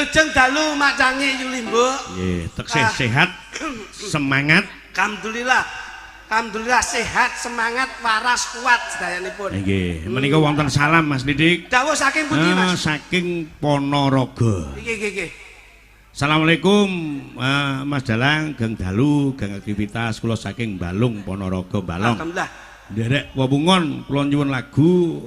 Wilujeng dalu macange Yulimbo. Nggih, teksih sehat, semangat. Alhamdulillah. Alhamdulillah sehat, semangat, waras, kuat sedayanipun. Nggih, menika wonten salam Mas Didik. Dawuh saking pundi Mas? Saking Ponorogo. Nggih. Assalamualaikum Mas Dalang, gang dalu, gang aktivitas kula saking Balung Ponorogo Balong. Alhamdulillah. Nderek wewungan kula nyuwun lagu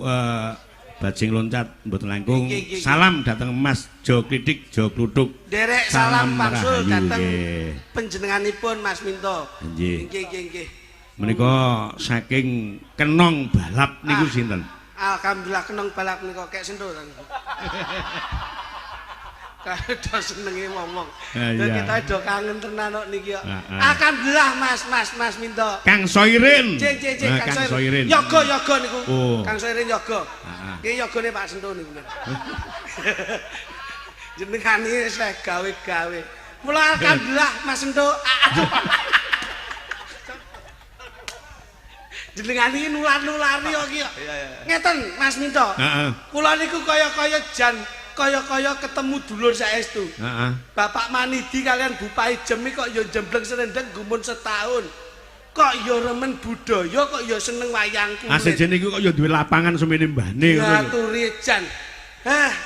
Bajing Loncat mboten langkung. Salam dateng Mas Jo Klitik, Jo Kluthuk. Derek salam pangsul dateng nggih. panjenenganipun Mas Minto. Nggih. Nggih. Menika saking Kenong Balap niku sinten? Alhamdulillah Kenong Balap menika kek sentuh. Kada senenge ngomong. Kita do kangen tenan kok niki kok. Alhamdulillah Mas Minto. Kang Soirin. Kang Soirin. Yoga niku. Kang Soirin yoga. Nggih yogane Pak Sentuh niku. Jenengane saya gawe-gawe. Mula alhamdulillah Mas Sentuh. Jenengane iki nular-nulari kok iki. Ngeten Mas Minto. Kula niku kaya-kaya kaya ketemu dulur saestu. Bapak Manidi kalian Bu Paijem kok ya jembleng serendeng gumun setahun. Kok ya remen budaya, kok ya seneng wayang kulit. Asejene iku kok ya duwe lapangan semene mbane ngono. Ya turijan.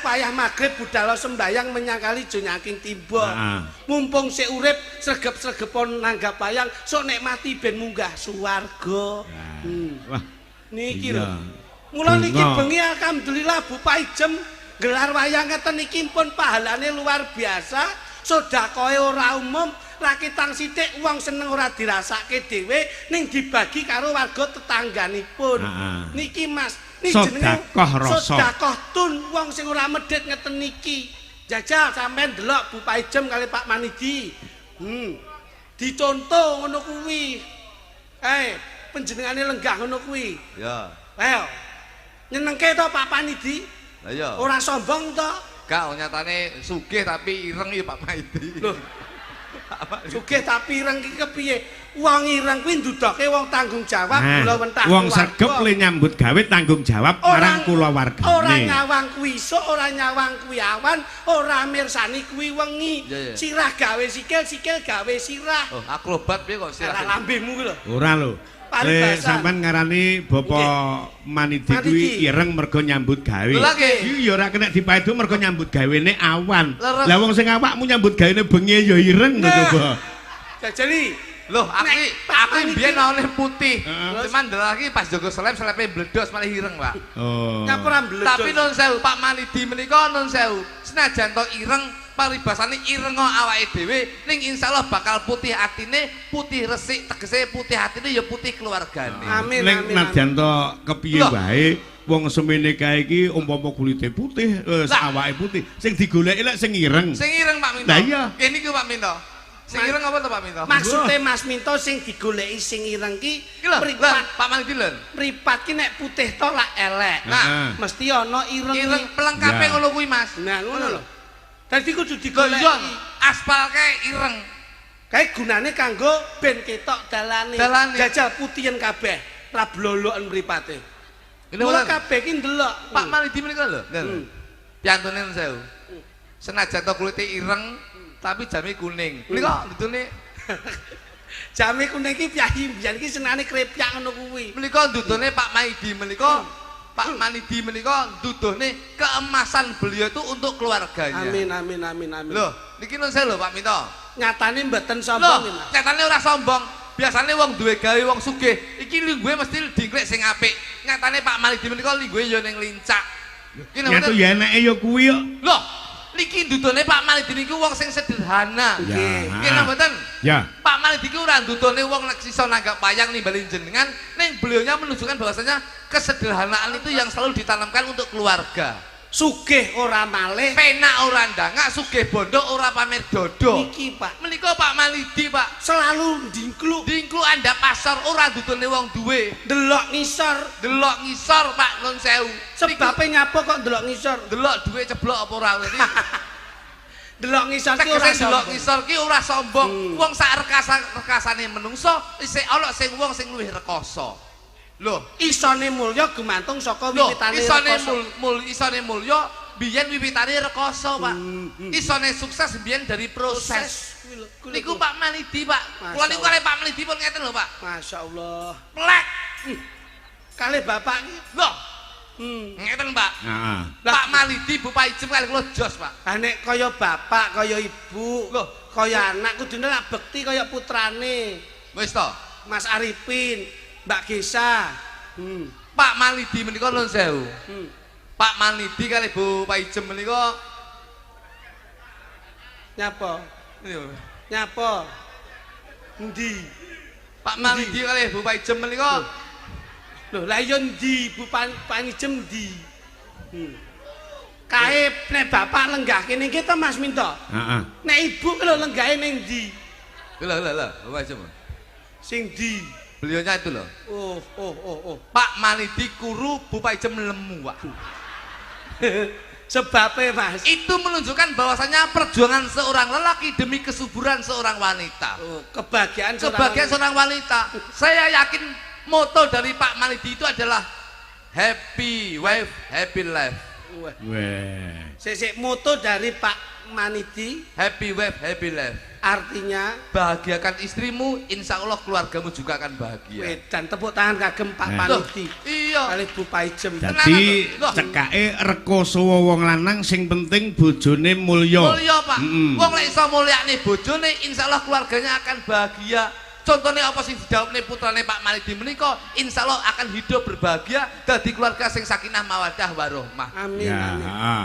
Wayah magrib budal sembayang menyangkali jo nyaking timba. Mumpung sik urip sregep-sregepon nanggap wayang, sok nikmati ben munggah swarga. Wah, niki lho. Mula niki bengi alhamdulillah Bu Paijem gelar wayang ngeten iki pun pahalane luar biasa, sedekahe ora umum, rakitang sithik wong seneng ora dirasake dhewe ning dibagi karo warga tetangganipun. Niki Mas, niki jenenge sedekah tun wong sing ora medhit ngeten niki. Jajal sampean delok Bu Paijem kali Pak Manidi. Dicontoh ngono kuwi. Panjenengane lenggah ngono kuwi. Ya. Ayo. Nyenengke to Pak Manidi? Iya. Ora sombong to? Gak, nyatane sugih tapi ireng ya Pak Maidi. Lho. Sugih tapi ireng iki kepiye? Wong ireng kuwi ndudoke wong tanggung jawab kula wentah. Wong sregep le nyambut gawe tanggung jawab marang kula wargane. Ora nyawang kuwi isuk, ora nyawang kuwi awan, ora mirsani kuwi wengi. Sirah gawe sikil, sikil gawe sirah. Oh, akrobat piye kok sirah? Lambemu kuwi lho. Ora lho. Sampeyan ngarani Bapak Manidi kuwi ireng mergo nyambut gawe. Iki ya ora kena dipaedu mergo nyambut gawene awan. Lah wong sing awakmu nyambut gawene bengi ya ireng to coba. Jajali, lho aku mbiyen oleh putih. Cuman ndelok pas Joko selepe bledos malah ireng, Pak. Oh. Nyapura bledos. Tapi nun sewu Pak Manidi menika nun sewu. Senajan to ireng paribasane ireng awake dhewe ning insyaallah bakal putih atine, putih resik tegese putih atine ya putih keluargane. Amin. Ning nadyan to kepiye wae wong semene kae iki umpama kulite putih, awake putih, sing digoleki lek sing ireng. Sing ireng Pak Minto. Lah iya. Kene iki Pak Minto. Sing ireng apa to Pak Minto? Maksude Mas Minto sing digoleki sing ireng ki mripat Pak Manidi lho. Mripat ki nek putih to lak elek. Nah, mesti ana ireng. Ireng pelengkape ngono kuwi Mas. Nah, ngono lho. Dadi kudu digoleki. Aspal kae ireng. Kae gunane kanggo ben ketok dalane. Jajal putihen kabeh, ra bloloken mripate. Mula kabeh ki ndelok. Pak Manidi menika lho. Piantune sewu. Senajan to kulite ireng tapi jame kuning. Menika ndudune jame kuning ki piyayi mbiyen ki senane krepyak ngono kuwi. Menika ndudune Pak Manidi menika Pak Manidi menika nduduhne keemasan beliau itu untuk keluarganya. Amin. Loh, niki nun saya lho Pak Minto. Nyatane mboten sombong. Loh, nyatane ora sombong. Biasane wong duwe gawe wong sugih, iki lingguhe mesti dingklek sing apik. Nyatane Pak Manidi menika lingguhe ya ning lincak. Iki nyatu ya enake ya kuwi kok. Loh, niki ndudune Pak Manidi niku wong sing sederhana. Nggih. Nggih mboten? Ya. Pak Manidi ku ora ndudune wong nek iso nanggap wayang nimbalin jenengan, ning beliaunya menunjukkan bahwasanya kesederhanaan itu yang selalu ditanamkan untuk keluarga. Sugih ora malih, penak ora ndangak, sugih bondo ora pamer dodo. Niki Pak, menika Pak Manidi Pak selalu dingkluk andhap pasar ora dudune wong duwe. Delok ngisor Pak nun sewu. Sebabe nyapa kok delok ngisor? Delok duwe ceblok apa ora ngerti. Delok ngisor ki ora sombong. Delok ngisor ki ora sombong. Wong sak rekasane menungso isih ana sing wong sing luwih rekoso. Loh, isone mulya gumantung saka wiwitane isone mulya biyen wiwitane rekoso, Pak. Isone sukses biyen dari proses. Niku Pak Manidi, Pak. Kula niku kali Pak Manidi pun ngeten lho, Pak. Masyaallah. Plek. Kali bapak iki. Lho. Ngeten, Pak. Heeh. Pak Manidi Bu Paijem kali kula jos, Pak. Lah nek kaya bapak, kaya ibu, lho, kaya anak kudune lak bekti kaya putrane. Wis to. Mas Arifin, Mbak Gesa. Pak Manidi menika nuwun sewu. Pak Manidi kali Bu Paijem menika nyapa? Nyapa? Endi? Pak Manidi kali Bu Paijem menika lho, la yo endi Bu Paijem endi? Kae nek bapak lenggah kene iki to Mas Minto? Heeh. Nek ibu lho lenggahe ning ndi? Lho, Bu Paijem. Sing ndi? Beliaunya itu loh. Oh. Pak Manidi kuru, Bu Paijem lemu, Pak. Sebabnya Mas itu menunjukkan bahwasanya perjuangan seorang lelaki demi kesuburan seorang wanita. Kebahagiaan seorang wanita. Saya yakin moto dari Pak Manidi itu adalah happy wife, happy life. Sesek moto dari Pak Manidi happy wife, happy life. Artinya bahagiakan istrimu, insya Allah keluargamu juga akan bahagia. Dan tepuk tangan kagem Pak Manidi. Iya. Kali Bu Paijem. Jadi cekake rekoso wong lanang sing penting bojone mulya. Mulya, Pak. Wong lek iso mulyakne bojone, insya Allah keluarganya akan bahagia. Contohnya apa sih dijawabne putrane Pak Manidi menika, insya Allah akan hidup berbahagia dadi keluarga sing sakinah mawaddah warahmah. Amin.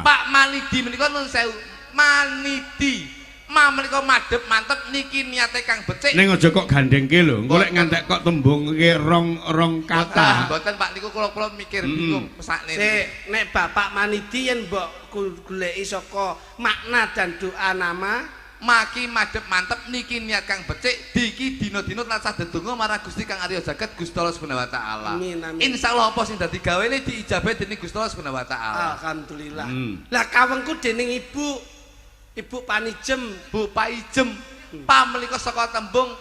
Pak Manidi menika nuwun sewu. Manidi menika madhep mantep niki niate Kang Becik. Ning aja kok gandengke lho, engko lek ngantek kok tembungke rong kata. Mboten Pak niku kula mikir bingung mesakne. Sik, nek Bapak Manidi yen mbok goleki saka makna dan doa nama maki madhep mantep niki niat Kang Becik diki dina-dina tansah ndedonga marang Gusti Kang Arya Jagat Gusti Allah Subhanahu wa taala. Insyaallah apa sing dadi gawene diijabahi dening Gusti Allah Subhanahu wa taala. Alhamdulillah. Lah kawengku dening Ibu Panijem, Bu Paijem, pamlika saka tembung,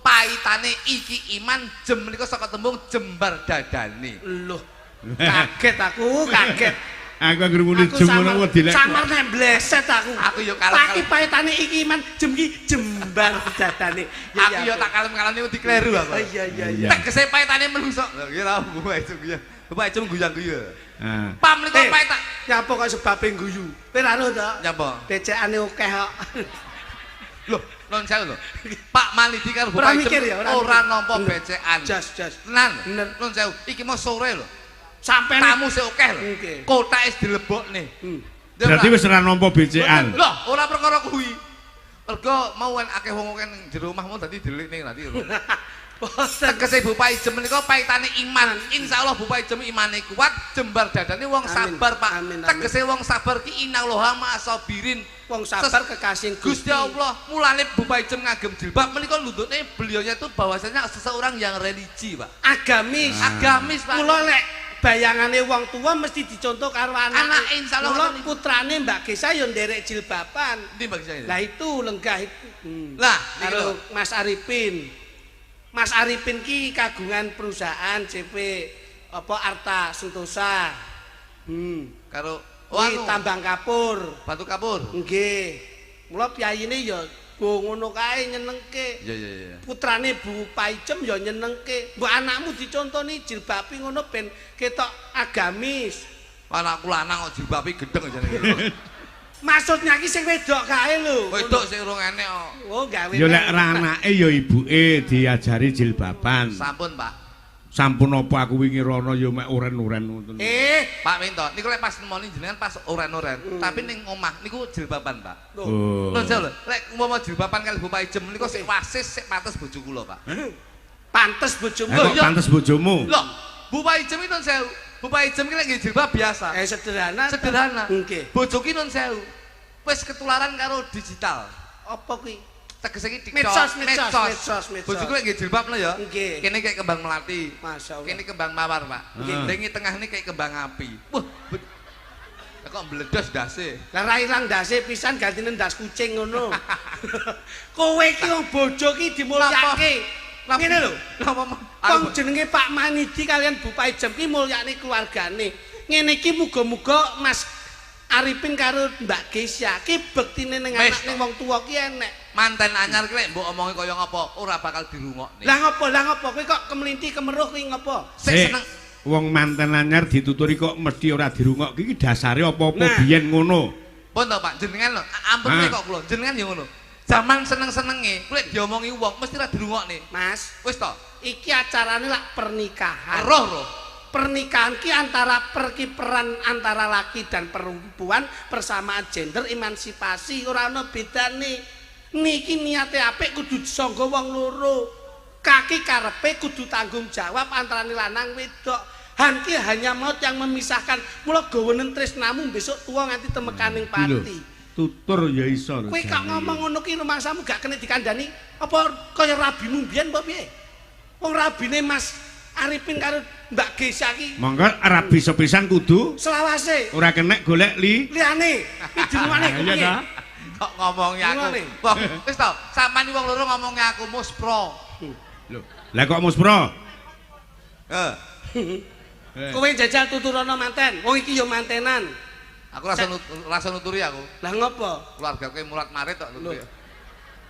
paitane iki iman, jem menika saka tembung jembar dadane. Loh. Kaget aku, kaget. Aku ngrungokne jem ngono wedi lek. Samar nek bleset aku. Aku yo kalem. Paki paitane iki iman, jem iki jembar dadane. Aku yo tak kalem-kalem wedi kleru aku. Iya. Tegese paitane menungso. Lho iki ra Bu Paijem ya. Bu Paijem guyang-guyu. Pamlika paitak. Nyapa kok sebabe guyu? Kowe ra ro to? Nyapa? Becekane akeh kok. Lho, non sewu lho. Pak Manidi karo Bu Paijem ora nampa becekan. Jas. Tenan. Non sewu, iki mau sore lho. Sampai tamu sik akeh lho. Kotake dilebokne. Berarti wis ora nampa becekan. Lho, ora perkara kuwi. Mergo mau akeh wong akeh ning jero omahmu dadi delikne nanti lho. Tegese Bu Paijem menika paitane iman. Insyaallah Bu Paijem imane kuat, jembar dadane wong sabar, Pak. Tegese wong sabar ki innallaha ma'asabirin. Wong sabar kekasih Gusti Allah. Mulane Bu Paijem ngagem jilbab menika lututnya beliaunya itu bahwasanya seseorang yang religi, Pak. Agamis, Pak. Mula lek bayangane wong tua mesti dicontoh karo anak. Insyaallah mula putrane Mbak Gesa yo nderek jilbaban. Ndi Mbak Gesa? Lah itu lenggah itu. Lah, karo Mas Arifin. Mas Arifin ki kagungan perusahaan CP apa Arta Sentosa. Karo tambang kapur, batu kapur. Nggih. Mula piyayine ya ngono kae nyenengke. Iya. Putrane Bu Paijem ya nyenengke. Mbok anakmu dicontoni jilbabe ngono ben ketok agamis. Anakku lanang kok jilbabe gedeng jane. Maksudnya ki sing wedok kae lho. Wedok sing urung enek kok. Oh, gawe. Ya lek anake ya ibuke diajari jilbaban. Sampun, Pak. Sampun apa aku wingi rono ya mek uren-uren ngoten. Pak Minto, niku lek pas nemoni jenengan pas uren-uren, tapi ning omah niku jilbaban, Pak. Loh. Lho, lek umpama jilbaban kali Bu Paijem niku sik wasis, sik pantes bojo kula, Pak. Pantes bojomu. Kok pantes bojomu? Lho, Bu Paijem itu sewu. Bu Paijem ki lek nggih jilbab biasa. Sederhana. Nggih. Bojo ki nun sewu. Wis ketularan karo digital. Apa kuwi? Tegese iki TikTok, medsos. Bojoku lek nggih jilbab lho ya. Nggih. Kene kayak kembang melati. Masyaallah. Kene kembang mawar, Pak. Nggih. Tengah ini kayak kembang api. Wah. Kok mbledos dase. Lah ra ilang dase pisan gantine ndas kucing ngono. Kowe iki wong bojo ki dimulyake. Ngene lho. Wong jenenge Pak Manidi kalian Bu Paijem ki mulyakne keluargane. ngene iki muga-muga Mas Arifin karo Mbak Gesya ki bektine ning anak ning wong tuwa ki enek. Manten anyar ki lek mbok omongi kaya ngapa ora bakal dirungokne. Lah ngopo kowe kok kemelinti kemeruh ki ngopo? Sik seneng wong manten anyar dituturi kok mesti ora dirungok iki dasare apa-apa biyen ngono. Pun to Pak, jenengan lho, ampun kok kula, jenengan ya ngono. Zaman seneng-senenge, kuwi diomongi wong mesti ora dirungokne. Mas, wis to. Iki acarane lak pernikahan. Roh. Pernikahan ki antara perkiperan antara laki dan perempuan persamaan gender emansipasi ora ana bedane. Niki niate apik kudu disangga wong loro. Kaki karepe kudu tanggung jawab antarané lanang wedok. Hanki hanya maut yang memisahkan. Mula gawenen tresnamu besok tua nganti temekaning pati. Tutur ya iso. Kowe kok ngomong ngono ki rumangsamu gak kena dikandani apa kaya rabimu mbiyen apa piye? Wong rabine Mas Arifin karo Mbak Gesya ki. Monggo rabi sepisan kudu selawase. Ora kena golek liyane. Iki jenengane iya ta? Kok ngomongi aku. Wah, wis to, sampean wong loro ngomongi aku muspro. Lho, lah kok muspro? Kowe jajal tuturana manten. Wong iki ya mantenan. Aku rasa nuturi aku. Lah ngopo? Keluarga kowe mulat marit tok nuturi.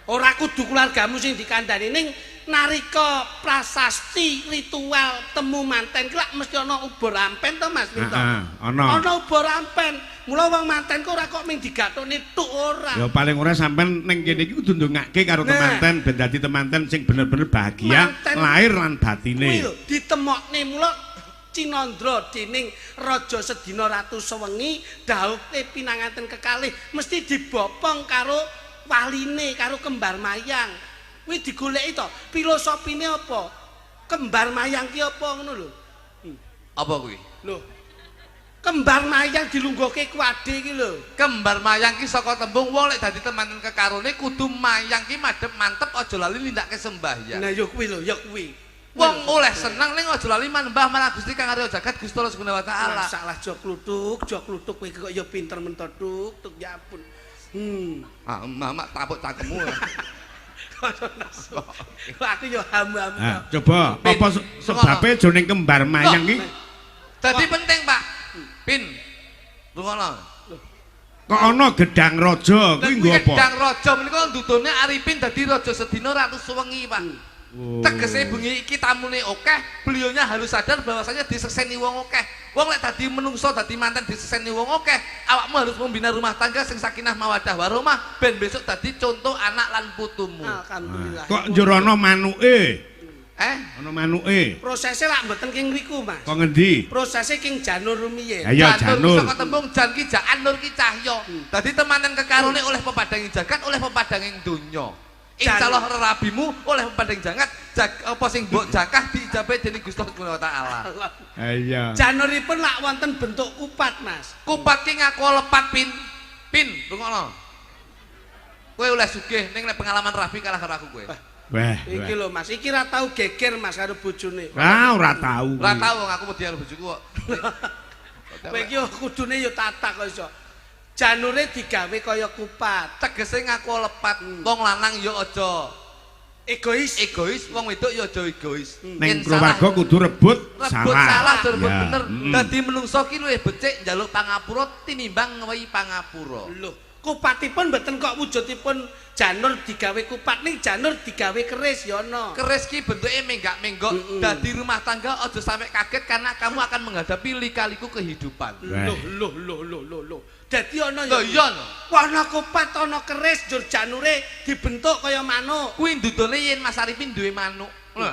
Ora kudu keluargamu sing dikandani ning narika prasasti ritual temu manten ki lak mesti ana ubur ampen to Mas Minto. Ana ubur ampen. Mula wong manten ku ora kok ming digathoni tuk ora. Ya paling ora sampean ning kene iki kudu ndongake karo temanten ben dadi temanten sing bener-bener bahagia lahir lan batine. Kuwi lho ditemokne mula Cinandra dening Raja Sedina Ratu Sewengi dhawuhe pinanganten kekalih mesti dibopong karo waline karo kembar mayang. Kuwi digoleki to, filosofine apa? Kembar mayang ki apa ngono lho. Apa kuwi? Lho. Kembar mayang dilungguhke kuwade iki lho. Kembar mayang ki saka tembung wong lek dadi teman kekarone kudu mayang ki madhep mantep aja lali nindakake sembahyang. Nah ya kuwi lho, ya kuwi. Wong oleh seneng ning aja lali manembah marang Gusti Kang Arya Jagat Gusti Allah Subhanahu wa taala. Salah jok kluthuk kowe kok ya pinter mentoduk, tuk ya ampun. Mamak tapuk cangkemmu. Aku yo ham-ham. Coba apa sebabe jroning kembar mayang ki? Dadi penting, Pak. Pin. Lungono. Kok ana gedang raja kuwi nggo apa? Gedang raja menika ndudune Arifin dadi Raja Sedina Ratu Sewengi, Pak. Tegese bengi iki tamune akeh, beliaunya harus sadar bahwasanya diseseni wong akeh. Wong lek dadi menungso dadi manten diseseni wong akeh, awakmu harus membina rumah tangga sing sakinah mawaddah warahmah ben besok dadi contoh anak lan putumu. Alhamdulillah. Kok njero ana manuke? Ana manuke. Prosese lak mboten king mriku, Mas. Kok ngendi? Prosese king Janur rumiyin. Ya Janur. Saka tembung jan ki jaan nur ki cahya. Dadi temanten kekarone oleh pepadanging jagat, oleh pepadanging donya. Insyaallah rabimu oleh pepadang jagat apa sing mbok jakah diijabahi dening Gusti Allah taala. Iya. Januripun lak wonten bentuk kupat, Mas. Kupat ki ngaku lepat pin rungokno. Kowe oleh sugih ning nek pengalaman rabi kalah karo aku kowe. Wah. Iki lho Mas, iki ra tau geger Mas karo bojone. Ora tau. Ora tau wong aku wedi karo bojoku kok. Kowe iki kudune yo tatak kok iso. Janure digawe kaya kupat. Tegese ngaku lepat. Wong lanang yo aja egois, wong wedok yo aja egois. Ning keluarga kudu rebut salah rebut bener. Dadi menungso ki luwih becik njaluk pangapura tinimbang ngewehi pangapura. Lho, kupatipun mboten kok wujudipun janur digawe kupat ning janur digawe keris ya ana. Keris ki bentuke menggak-menggok. Dadi rumah tangga aja sampai kaget karena kamu akan menghadapi lika-liku kehidupan. Loh. Dadi ana ya. Iya. Ana kupat, ana keris, jur janure dibentuk kaya manuk. Kuwi ndudone yen Mas Arifin duwe manuk. Lho.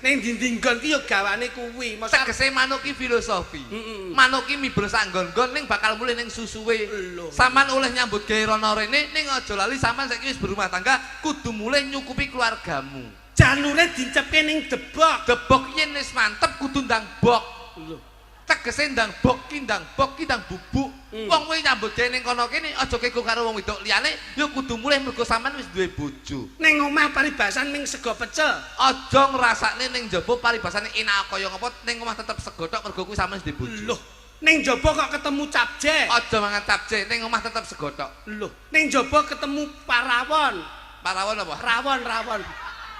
Ning dinding-nggon ki ya gawane kuwi. Tegese manuk ki filosofi. Manuk ki mibul sak nggon-nggon ning bakal mulih ning susuwe. Saman oleh nyambut gawe rono rene ning aja lali sampean saiki wis berumah tangga kudu mulih nyukupi keluargamu. Janure dicepke ning debok. Debok yen wis mantep kudu ndang bok. Lho. Tegese ndang bok ki ndang bubuk. Wong kowe nyambut gawe ning kono kene aja kego karo wong wedok liyane ya kudu mulih mergo sampean wis duwe bojo. Ning omah paribasan ming sego pecel. Aja ngrasakne ning njaba paribasane enak kaya ngapa ning omah tetep sego tok mergo kuwi sampean wis duwe bojo. Loh, ning njaba kok ketemu capje. Aja mangan capje ning omah tetep sego tok. Loh, ning njaba ketemu parawon. Parawon apa?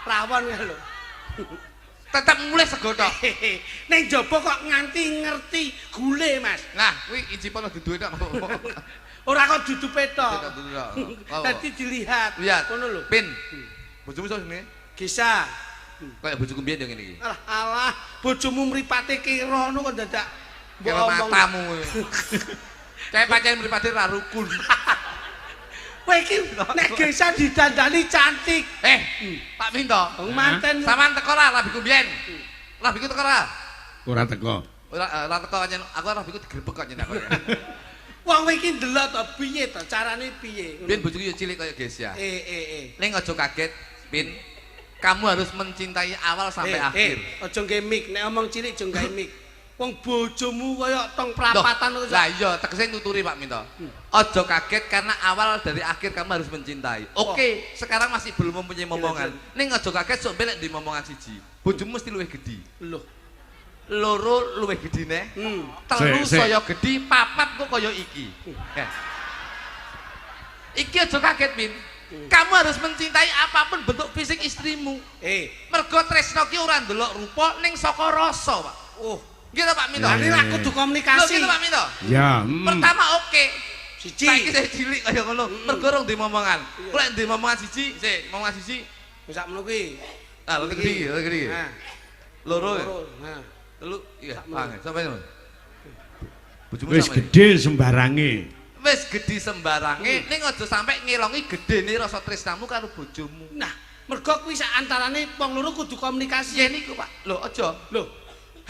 Rawon ya lho. Tetep mulih sego tok. Ning jaba kok nganti ngerti gule, Mas. Nah, kuwi ijipon duduhe tok. Ora kok dudupe tok. Dadi dilihat. Ngono lho. Pin. Bojomu sapa jenenge? Gisa. Kayak bojoku mbiyen yo ngene iki. Alah, bojomu mripate kira ngono kok dadak mbok matamu. Kayak pancen mripate ra rukun. Kowe iki nek Gisa didandani cantik. Pak Minto. Manten. Saman teko ra rabiku mbiyen. Rabiku teko ra? Ora teko. Ora teko pancen aku rabiku digrebek kok nyen aku. Wong kowe iki ndelok to piye to carane piye? Pin bojoku yo cilik kaya Gesya. Ning aja kaget, Pin. Kamu harus mencintai awal sampai akhir. Aja nggae mik, nek omong cilik aja nggae mik. Wong bojomu kaya tong prapatan kok. Lah iya, tegese nuturi Pak Minto. Aja kaget karena awal dari akhir kamu harus mencintai. Oke, sekarang masih belum mempunyai momongan. Ning aja kaget sok belek di momongan siji. Bojomu mesti luwih gedhi. Loh. Loro luwih gedine. Telu saya gedhi, papat kok kaya iki. Iki aja kaget, Min. Kamu harus mencintai apapun bentuk fisik istrimu. Mergo tresno ki ora ndelok rupa ning saka rasa, Pak. Gitu Pak Minto. Ini lah kudu komunikasi. Gitu Pak Minto. Ya. Pertama oke. Siji. Saiki saya cilik kaya ngono. Mergo rong di momongan. Kok di momongan siji, momongan siji. Wis sak ngono kuwi. Ah, lho gede. Nah. Loro. Nah. Telu, iya. Sampai ngono. Wis gede sembarange. Wis gedhi sembarange ning aja sampe ngelongi gedene rasa tresnamu karo bojomu. Nah, mergo kuwi sak antarane wong loro kudu komunikasi. Yen iku, Pak. Lho, aja. Lho.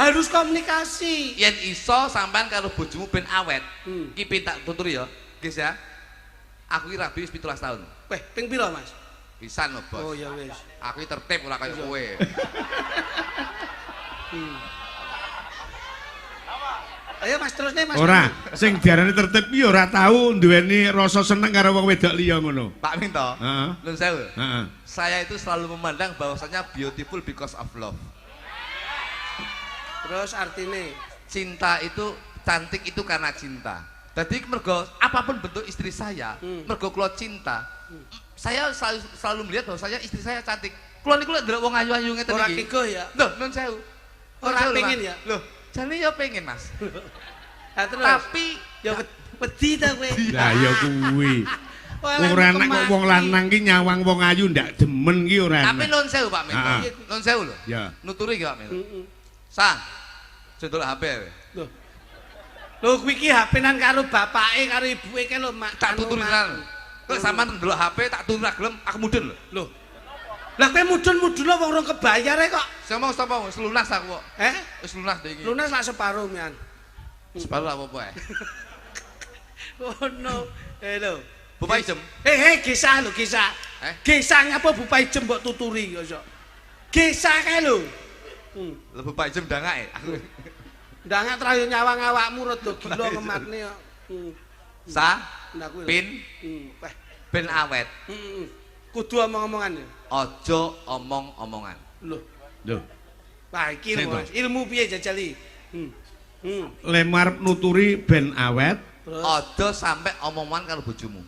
Harus komunikasi. Yen iso sampean karo bojomu ben awet. Ki pin tak tuturi ya. Guys ya. Aku ki rabi wis 17 tahun. Weh, ping pira, Mas? Pisan lho, Bos. Oh ya wis. Aku ki tertib ora kaya kowe. Ayo Mas terusne Mas. Ora, sing diarani tertib iki ora tau duweni rasa seneng karo wong wedok liya ngono. Pak Minto. Heeh. Nun sewu. Heeh. Saya itu selalu memandang bahwasanya beautiful because of love. Terus artine cinta itu cantik itu karena cinta. Jadi mergo apapun bentuk istri saya, mergo kula cinta, saya selalu melihat bahwasanya istri saya cantik. Kula niku lek ndelok wong ayu-ayu ngeten iki. ora kego ya. Loh, nun sewu. Ora pengen ya. Loh, jane ya pengen, Mas. Tapi ya wedi ta kowe. Lah ya kuwi. Ora enak kok wong lanang ki nyawang wong ayu ndak demen ki ora enak. Tapi nun sewu Pak Minto. Nun sewu lho. Ya. Nuturi ki Pak Minto. Sang. Jendol HP. Loh. Lho kuwi ki HP-nan karo bapake karo ibuke ke lho, Mak. Tak tuturi tenan. Kok sampean ndelok HP tak tuturi ra gelem, aku mudun lho. Loh. Lah kowe mudun-mudun wong rong kebayar kok. Sing ngomong sapa wis lunas aku kok. Wis lunas iki. Lunas lak separo mian. Separo apa-apa ae. Oh no. Lho. Bupai jem. Gesah lho, Gesah. Gesah ngapa bupai jem mbok tuturi kok. Gesah kae lho. Lho bupai jem ndangake. Ndangak trayo nyawang awakmu rada gila kematne kok. Sa. Pin. Ben awet. Kudu omong-omongan. Aja omong-omongan. Loh. Loh. Lah iki lho, ilmu piye jajali? Lemar nuturi ben awet. Aja sampe omongan karo bojomu.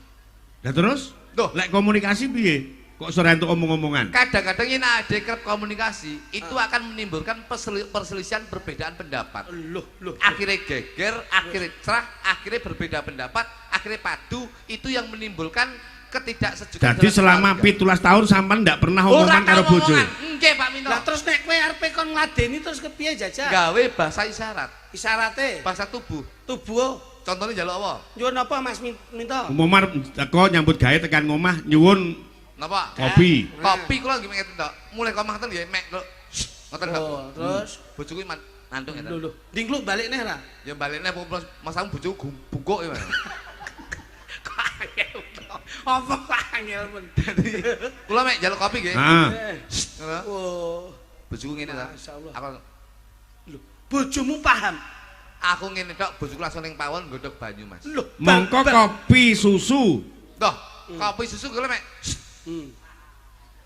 Lah terus? Loh, lek komunikasi piye? Kok sore entuk omong-omongan? Kadang-kadang yen ada kerep komunikasi, itu akan menimbulkan perselisihan perbedaan pendapat. Loh. Akhirnya geger, akhirnya cerah, akhirnya berbeda pendapat, akhirnya padu, itu yang menimbulkan ketidaksejukan. Jadi selama 17 tahun sampean ndak pernah omongan karo bojo. Nggih, Pak Minto. Lah terus nek kowe arepe kon ngladeni terus kepiye jajal? Gawe bahasa isyarat. Isyarate bahasa tubuh. Tubuh. Contohnya njaluk apa? Nyuwun apa Mas Minto? Umumar teko nyambut gawe tekan ngomah nyuwun napa? Kopi. Kopi kula nggih ngeten tok. Mulai komah ngeten nggih mek kok. Ngoten tok. Terus bojoku nandung ngeten. Lho, dingkluk balik neh ra? Ya balikne masamu bojoku bungkuk ya. Apa angel men. Kula mek njaluk kopi nggih. Heeh. Oh. Bojoku ngene ta. Masyaallah. Aku lho, bojomu paham. Aku ngene tok, bojoku langsung ning pawon nggodhog banyu, Mas. Lho, mongko kopi susu. Toh, kopi susu kula mek.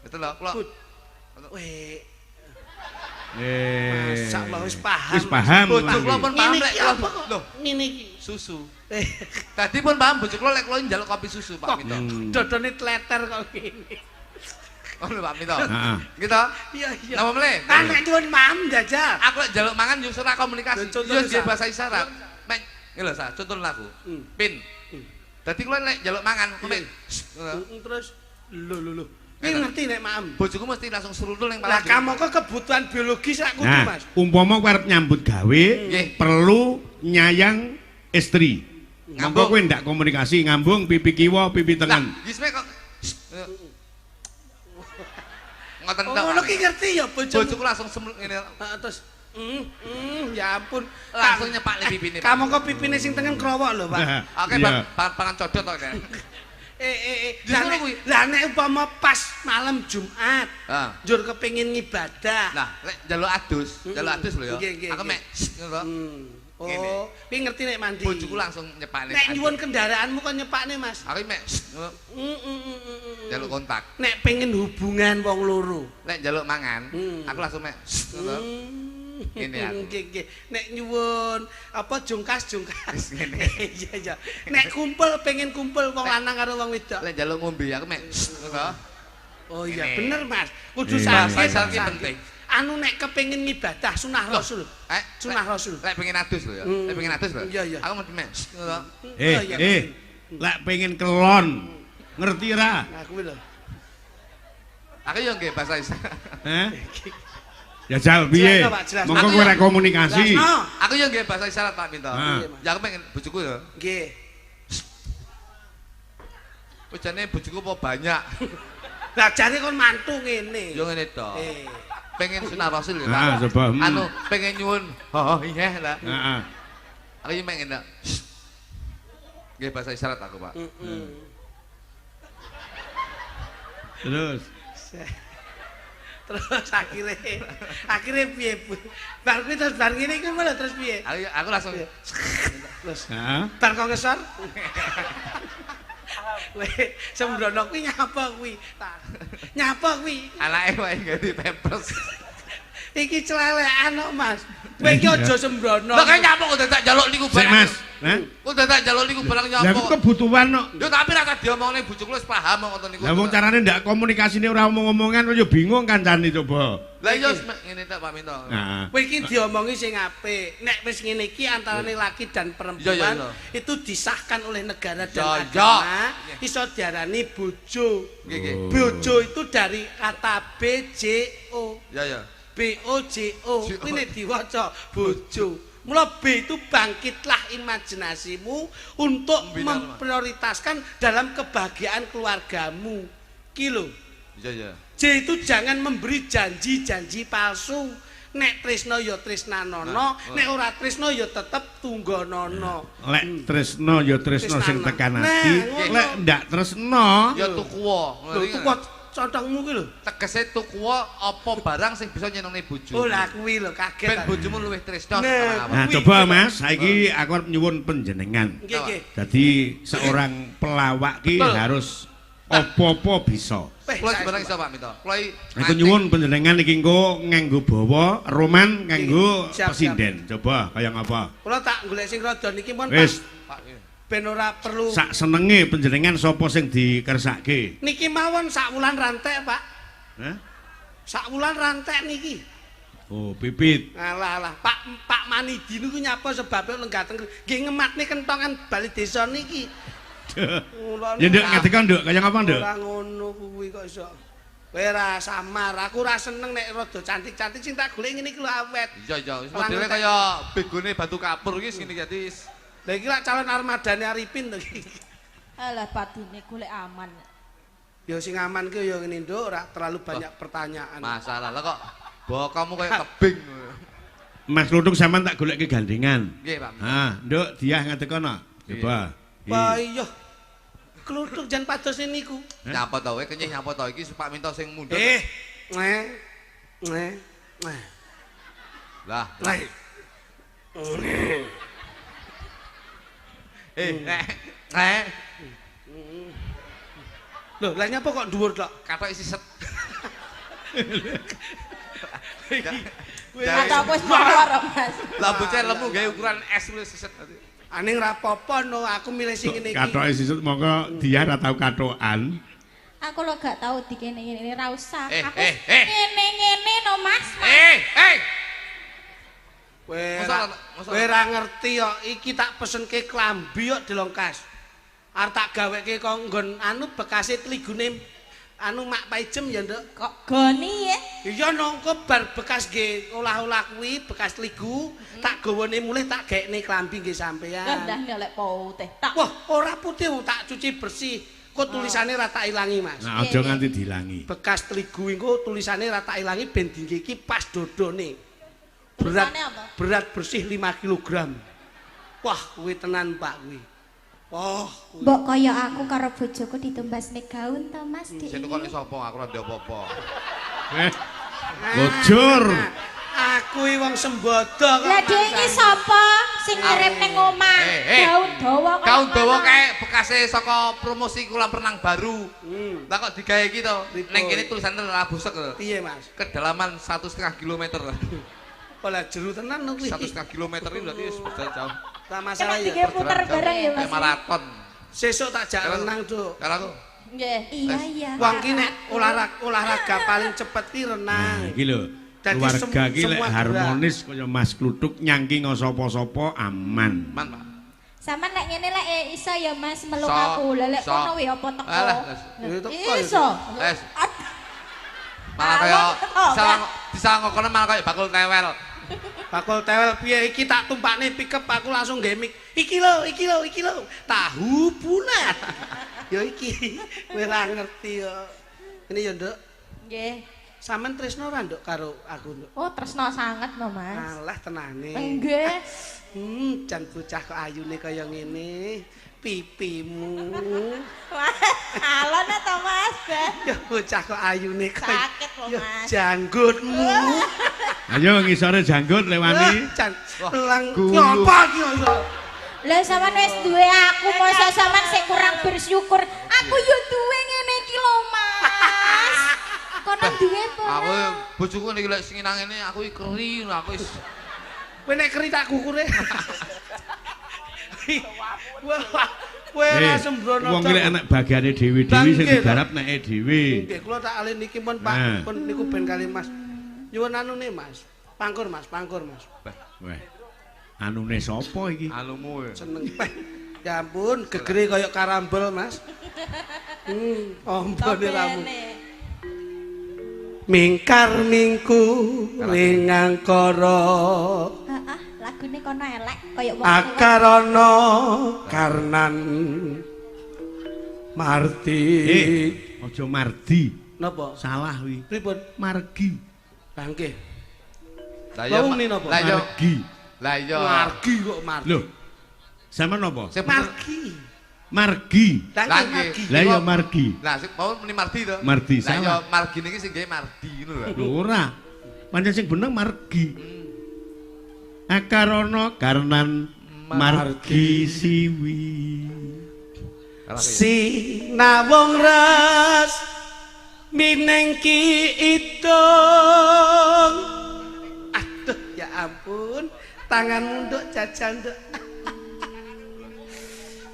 Betul lho, kula. Weh. Masyaallah wis paham. Wis paham. Bojo kula pun paham lek lho, ngene iki susu. Tadi pun paham bojo kula lek kula njaluk kopi susu, Pak Minto. Dodone tleter kok ngene. Ngono Pak Minto. Heeh. Gitu. Iya iya. Napa meneh? Kan nek nyuwun mam jajal. Aku lek njaluk mangan yo ora komunikasi. Yo nggih bahasa isyarat. Mek lho sa, contoh aku. Pin. Dadi kula nek njaluk mangan, mek terus lho. Ki ngerti nek mam. Bojoku mesti langsung serundul ning Lah pala. kamu kok kebutuhan biologis sak kudu Nah, Mas. umpama kowe arep nyambut gawe, perlu nyayang istri. Monggo kowe ndak komunikasi, ngambung pipi kiwa, pipi tengen. Lah, gisme kok. Ngoten Oh, tok. ngono ki ngerti ya bojomu. Bojoku langsung semluk ngene. Heeh terus ya ampun. Langsung nyepak le pipine. Kamu kok pipine sing tengen krowok lho, Pak. Oke, pangan codot tok kan. Lah nek umpama pas malam Jumat, njur kepengin ngibadah. Nah, lek njaluk adus lho ya. Aku mek ngono. Oh, kuwi ngerti nek mandi. Bojoku langsung nyepakne. Nek nyuwun kendaraanmu kok nyepakne, Mas. Aku mek njaluk kontak. Nek pengen hubungan wong loro. Nek njaluk mangan, aku langsung mek ngono. Ngene aku. Nggih. Nek nyuwun apa jungkas. Ngene. Iya. Nek pengen kumpul wong lanang karo wong wedok. Lek njaluk ngombe aku mek ngono. Oh iya bener Mas. Kudu sakit penting. Anu nek kepengin ngibadah sunah Rasul. Sunah Rasul. Lek pengen adus lho ya. Lek pengen adus lho. Iya. Aku mesti mek ngono. Lek pengen kelon. Ngerti ra? Aku lho. Aku yo nggih bahasa isyarat. Ya jal piye? Monggo kowe rek komunikasi. Aku yo nggih bahasa isyarat Pak Minto. Ya aku pengen bojoku ya. Nggih. Ujane bojoku apa banyak. Lah jane kon mantu ngene. Yo ngene to. Pengen sunah Rasul ya, Pak. Coba. Anu pengen nyuwun. Oh iya lah. Heeh. Aku yo pengen nggih bahasa isyarat aku, Pak. Terus akhirnya piye Bu? Bar kuwi terus bar ngene iki malah terus piye? Aku langsung terus. Heeh. Bar kok ngesor. Weh, sembrono kuwi nyapa kuwi? Nyapa kuwi? Anake wae ganti pampers. Iki celelekan kok, Mas. Kowe iki aja sembrono. Lah kaya nyapa kok dadak njaluk niku barang. Mas, kok dadak njaluk niku barang nyapa. Lah kebutuhan kok. Yo tapi ra tak diomongne bojoku wis paham kok ngoten niku. Lah wong carane ndak komunikasine ora omong-omongan yo bingung kancane coba. Lah yo ngene tok Pak Minto. Heeh. Kowe iki diomongi sing apik. Nek wis ngene iki antarane laki dan perempuan itu disahkan oleh negara dan agama iso diarani bojo. Bojo itu dari kata BJO. Ya. BOJO kuwi nek diwaca bojo. Mula B itu bangkitlah imajinasimu untuk memprioritaskan dalam kebahagiaan keluargamu. Ki lho. Iya. J itu jangan memberi janji-janji palsu. Nek tresno ya tresnanono, nek ora tresno ya tetep tunggonono. Lek tresno ya tresno sing tekan ati. Lek ndak tresno ya tukuwa. Lho tukuwa contongmu ki lho. Tegese tukuwa apa barang sing bisa nyenengne bojo. Oh lah kuwi lho kaget. Ben bojomu luwih tresno. Nah, coba Mas, saiki aku arep nyuwun panjenengan. Nggih. Dadi seorang pelawak ki harus apa-apa bisa. Kula sebenarnya iso Pak Minto. Kula aku nyuwun panjenengan iki engko nganggo bawa roman nganggo presiden. Coba kaya ngapa? Kula tak golek sing rada niki pun Wis. Pak. Ben ora perlu sak senenge panjenengan sapa sing dikersake. Niki mawon sak wulan rantek, Pak. Hah? Sak wulan rantek niki. Oh, pipit. Alah, Pak Manidi niku nyapa sebabnya lenggateng nggih ngematne kentongan bali desa niki. Ya nduk ngetika nduk kaya ngapa nduk? Ora ngono kuwi kok iso. Kowe ora samar, aku ora seneng nek rada cantik-cantik sing tak golek ngene iki lho awet. Iya, modele kaya begone batu kapur iki ngene iki. Lah iki lak calon armadane Arifin to iki. Alah padune golek aman. Ya sing aman ki ya ngene nduk, ora terlalu banyak pertanyaan. Masalah lah kok bokamu kaya tebing. Mas Lutung sampean tak goleki gandengan. Nggih, Pak. Ha, nduk diah ngadeg kono. Coba. Wah iya. Kluthuk jan padose niku. Nyapa to kowe kenyih nyapa to iki Pak Minto sing mundhut. Lah. Loh, lah nyapa kok dhuwur tok? Katok isi set. Kata wis mawar Mas. Lah bocah lemu gawe ukuran es wis siset. Aning ra apa-apa no, aku milih sing ngene iki. Katoke sisut monggo dia ora tau katokan. Aku lo gak tahu dikene-ngene ra usah. Aku eh. ngene-ngene no Mas. Kowe ra ngerti kok iki tak pesenke klambi kok Delongkas. Arep tak gaweke kok nggon anu bekase tligune anu Mak Paijem ya Nduk. Kok goni ya? Iya nongko bar bekas nggih olah-olah kuwi bekas tligu tak gawane mulih tak gekne klambi nggih sampean. Ndah nek putih. Tak. Wah, ora putih tak cuci bersih. Kok tulisane ra tak ilangi Mas. Nah, aja nganti dilangi. Bekas tligu engko tulisane ra tak ilangi ben dinggo iki pas dodone. Berat bersih 5 kg. Wah, kuwi tenan Pak kuwi. Wah, mbok kaya aku karo bojoku ditumbasne gaun to Mas Dik. Sing kok sapa aku ora ndek apa-apa. Bojor. Aku iki wong sembodo kok. Lah Dik iki sapa sing ngirim ning omah? Gaun dawa kok. Gaun dawa kae bekase saka promosi kolam renang baru. Lah kok digawe iki to? Ning kene tulisane ora busek lho. Piye Mas? Kedalaman 1,5 km. Olah jeru tenan lho kuwi. 1,5 km iki berarti wis jauh. Tak masalah ya. Iki puter bareng ya Mas. Maraton. Sesuk tak jak renang, Duk. Kalau aku. Nggih. Iya. Wong ki nek olahraga paling cepet ki renang. Iki lho. Keluarga ki lek harmonis kaya Mas Kluthuk nyangki sapa-sapa aman. Man, Pak. Sama nek ngene lek iso ya Mas meluk aku. Lah lek kono wi apa teko? Iso. Wes. Malah kaya disangok kono malah kaya bakul tewel. Bakul tewel piye iki tak tumpakne pickup aku langsung nggae mik. Iki lho. Tahu bulat. Ya iki. Kowe ora ngerti kok. Ini ya, Nduk. Nggih. Sampeyan tresno ora, Nduk, karo aku, Nduk? Oh, tresno sanget lho, Mas. Alah tenane. Nggih. Jan bocah kok ayune kaya ngene. Pipimu. Alon to Mas. Ya bocah kok ayune kaya sakit lho, Mas. Janggutmu. Ayo ngisore janggut lewani. Jan lang ngopo iki kok. Lah sampean wis duwe aku, masa sampean sik kurang bersyukur. Aku yo duwe ngene iki lho, Mas. Kono duwe to. Aku bojoku niki lek sing nang ngene aku iki keri aku wis. Kowe nek keri tak kukure. Kowe ora sembrono. Wong lek anak bagiane dhewe-dhewe sing digarap neke dhewe. Nggih, kula tak alih niki pun Pak, pun niku ben kali Mas. Nyuwun anune Mas. Pangkur Mas. Weh. Anune sapa iki? Anumu. Seneng. Ya ampun, gegere kaya karambol Mas. Ompone ramu. Mingkar mingku ring angkara. Heeh, lagune kono elek kaya wong Akarana karnan Marti. Aja Mardi. Napa? Salah kuwi. Pripun? Margi. Lah nggih. Lah ya Margi. Lah ya Margi kok Margi. Lho. Sampeyan napa? Margi. Margi. Lah Margi. Lah ya Margi. Lah sing mau muni Mardi to. Mardi Lah ya salah. Margi niki sing gawe Mardi ngono lho. Lho ora. Pancen sing bener Margi. Akarana karnan Margi siwi. Sinawung ras minengki idung. Aduh ya ampun, tanganmu nduk jajan nduk.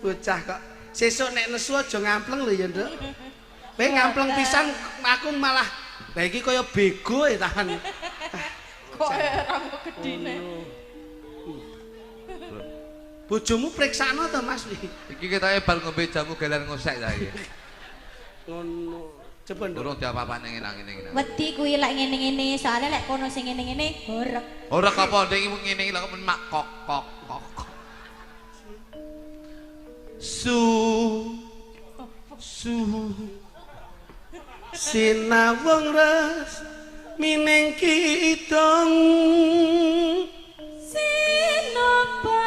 Bocah kok sesuk nek nesu aja ngampleng lho ya nduk. Kowe ngampleng pisan aku malah lha iki kaya bego ya tangan. kok ora gedine. Bojomu priksana to Mas? Iki ketoke bal ngombe jamu galer ngosek ta iki. Ngono. Coba nduk. Durung diapa-apane ngene-ngene. Wedi kuwi lek ngene-ngene, soalnya lek kono sing ngene-ngene horeg. Ora apa ndek iki ngene iki lek men mak kok. Sinawung ras minengki idung. Sinoba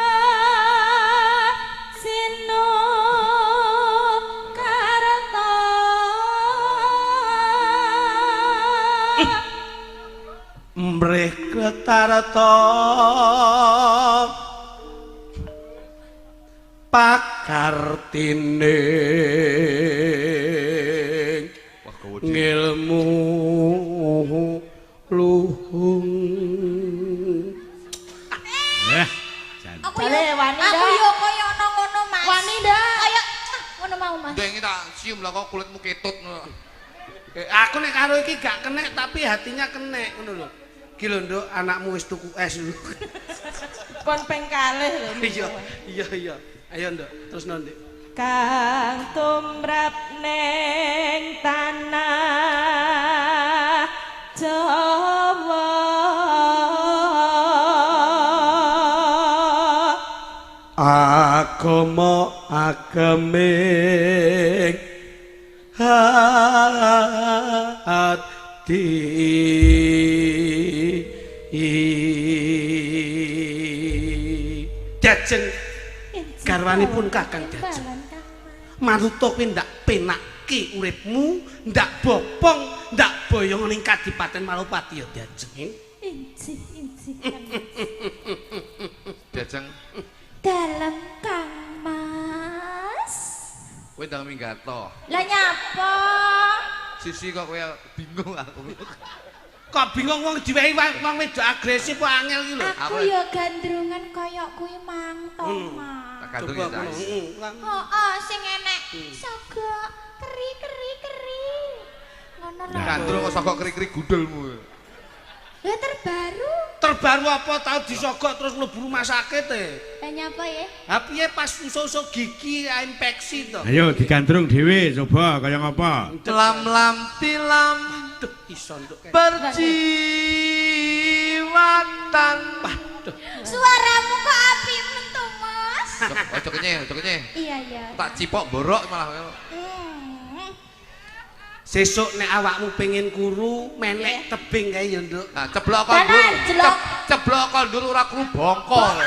Mrih Kretarta pakartine ngilmu luhung. Aku yo wani. Aku yo koyo ngono Mas. Wani ndak? Kaya ngono mau. tau Mas. Ndek tak cium lah kok kulitmu ketut. Aku nek karo iki gak kenek tapi hatinya kenek ngono lho. Iki lho Nduk, anakmu wis tuku es lho. Pon peng kalih lho. Iya. Ayo Nduk, terus Nduk. Kang tumrap neng tanah Jawa agama ageming hati Jajeng garwanipun Kakang Jajeng manuta kuwi ndak penake uripmu ndak bopong ndak boyong ning Kadipaten Malupati ya Jajeng injih Jajeng dalem Kang Mas kowe ndang minggato lah nyapa sisi kok kowe bingung aku kok bingung wong diwehi wong wedok agresif kok angel iki lho aku ya gandrungan kaya kuwi mang to Mas gandrung ya Mas heeh sing enek sogok keri ngono lho gandrung kok sogok keri-keri gudulmu ya terbaru apa tau disogok terus mlebu rumah sakit lah nyapa ya ha piye pas usuk-usuk gigi infeksi to ayo digandrung dhewe coba kaya ngapa lam tilam iso Nduk berjiwatan suaramu kok apik men to Mas ojo kenyeh iya tak cipok borok malah sesuk nek awakmu pengen kuru menek tebing kae ya Nduk nah ceblok kondur ceblok kondur ora kru bongkol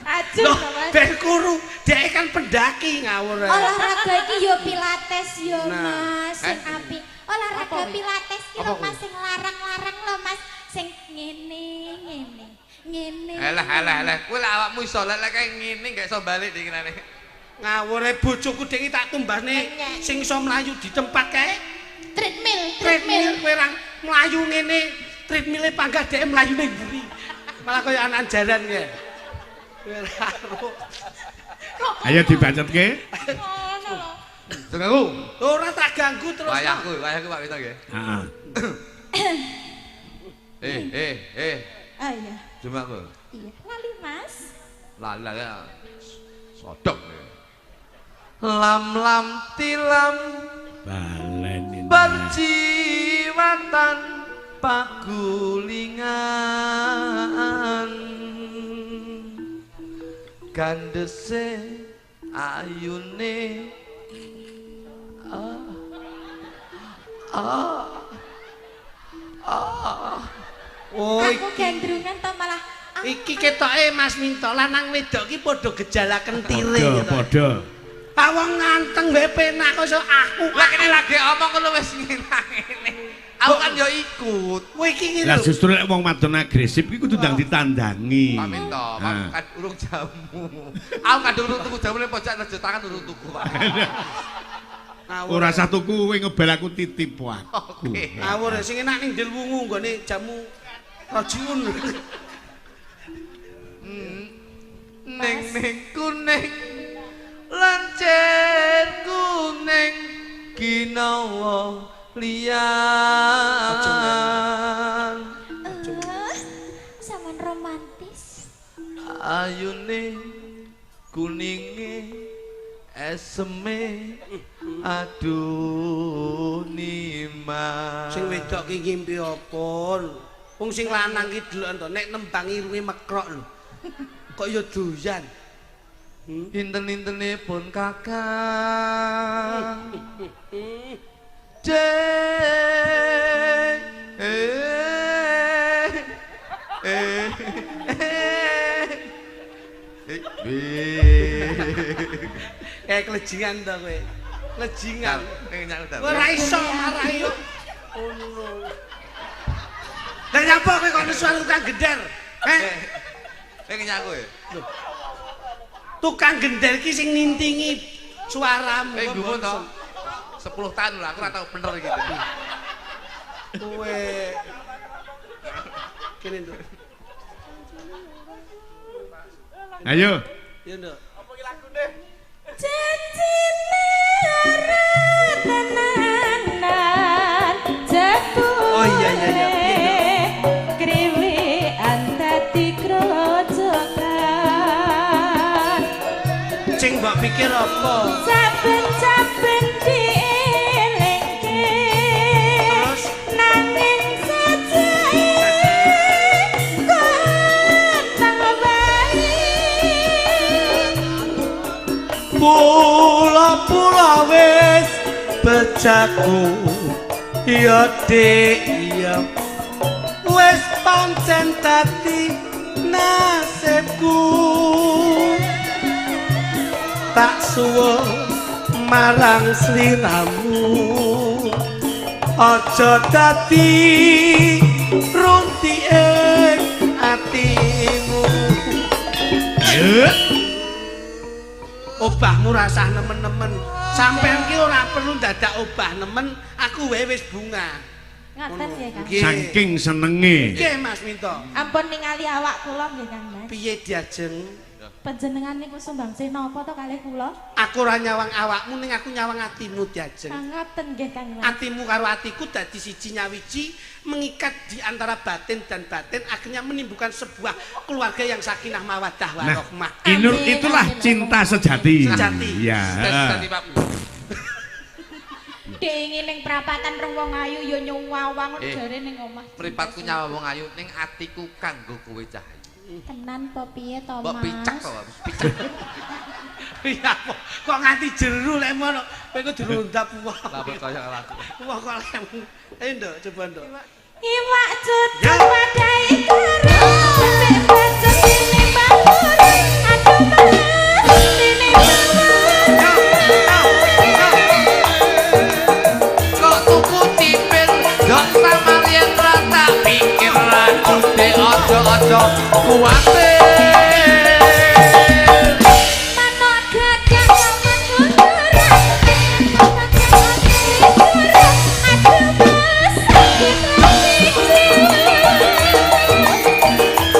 Ajeng loh Mas. ben kuru dhek kan pendaki ngawur olahraga iki yo pilates yo Mas sing apik olahraga pilates ki lho Mas sing larang-larang lho Mas sing ngene alah kowe lek awakmu iso lek kaya ngene gak iso balik dikirane ngawur bojoku dhek tak tumbasne sing iso mlayu di tempat kae treadmill kowe ra mlayu ngene treadmill panggah dhek mlayu ning mburi malah kaya anak jaran kae ayo dibacetke Ngono lho. Tengahku ora tak ganggu terus wayahku Pak Wito nggih heeh Ah iya. Cuma aku iya lali Mas lala ya sodok lam tilam balen ini berjiwatan pagulingan gandese ayune aku gandrungan to malah iki ketoke Mas Minto lanang wedok iki padha gejala kentire padha awang nganteng wae penak kok iso aku lah kene lagi omong ngono wis ngene aku kan yo ikut kowe iki lah lho justru nek wong wadon agresif iki kudu ndang ditandangi Pak Minto kan urung jamu aku kadung urung tuku jamu ning pojok rejo tangan urung tuku Pak ora usah tuku kowe ngebel aku titip aku ngawur sing enak ning Del Wungu nggone jamu rajiun ning kuning lancen kuning ginawa liyan sampean romantis ayune kuninge eseme aduh nima sing wedok ki ngimpi apa wong sing lanang ki deloken to nek nembang irunge mekrok lho kok ya doyan inten-intene pun kakang jeng kelejingan to kowe kelejingan nyak ta ora iso marahi yo ngono lah nyapa kowe kok suara tukang gender nyak kowe tukang gender ki sing nintingi suaramu gumun to 10 tahun lah aku ora tau bener gitu kowe kene Nduk ayo ya Nduk Janjine mikir apa? Saben-saben dielingke Terus nanging sejake kontang bayi pula-pula wis bejaku ya dik ya wis pancen dadi nasibku tak suwun marang sliramu aja dadi runtike atimu obahmu rasah nemen-nemen sampean ki ora perlu dadak obah nemen aku wae wis bunga ngaten ya Kang saking senenge nggih Mas Minto ampun ningali awak kula nggih Kang Mas piye diajeng panjenengan niku sumbangsih napa to kalih kula aku ora nyawang awakmu ning aku nyawang atimu diajeng ngaten nggih Kang Mas atimu karo atiku dadi siji nyawiji mengikat di antara batin dan batin akhirnya menimbulkan sebuah keluarga yang sakinah mawaddah warahmah itulah cinta sejati ya Sejati Pak Dingin ning prapatan rong wong ayu ya nyuwawang jare ning omah. Mripatku nyawa wong ayu ning atiku kanggo kowe Cahyu. Tenan apa piye to, Mas? Mbok picak to, picak. iya kok nganti jeru lek mono kowe kudu dirondap wah. Lah kaya aku. Wah kok lem. Ayo nduk coba nduk. Iwak cucu wadai karo nek bocah sini bangun aduh mas sini Kok tuku cipin gak sama yen rata pikiran ude ojo-ojo kuwatir manuk gagak lawan kuduran aduh mas sakit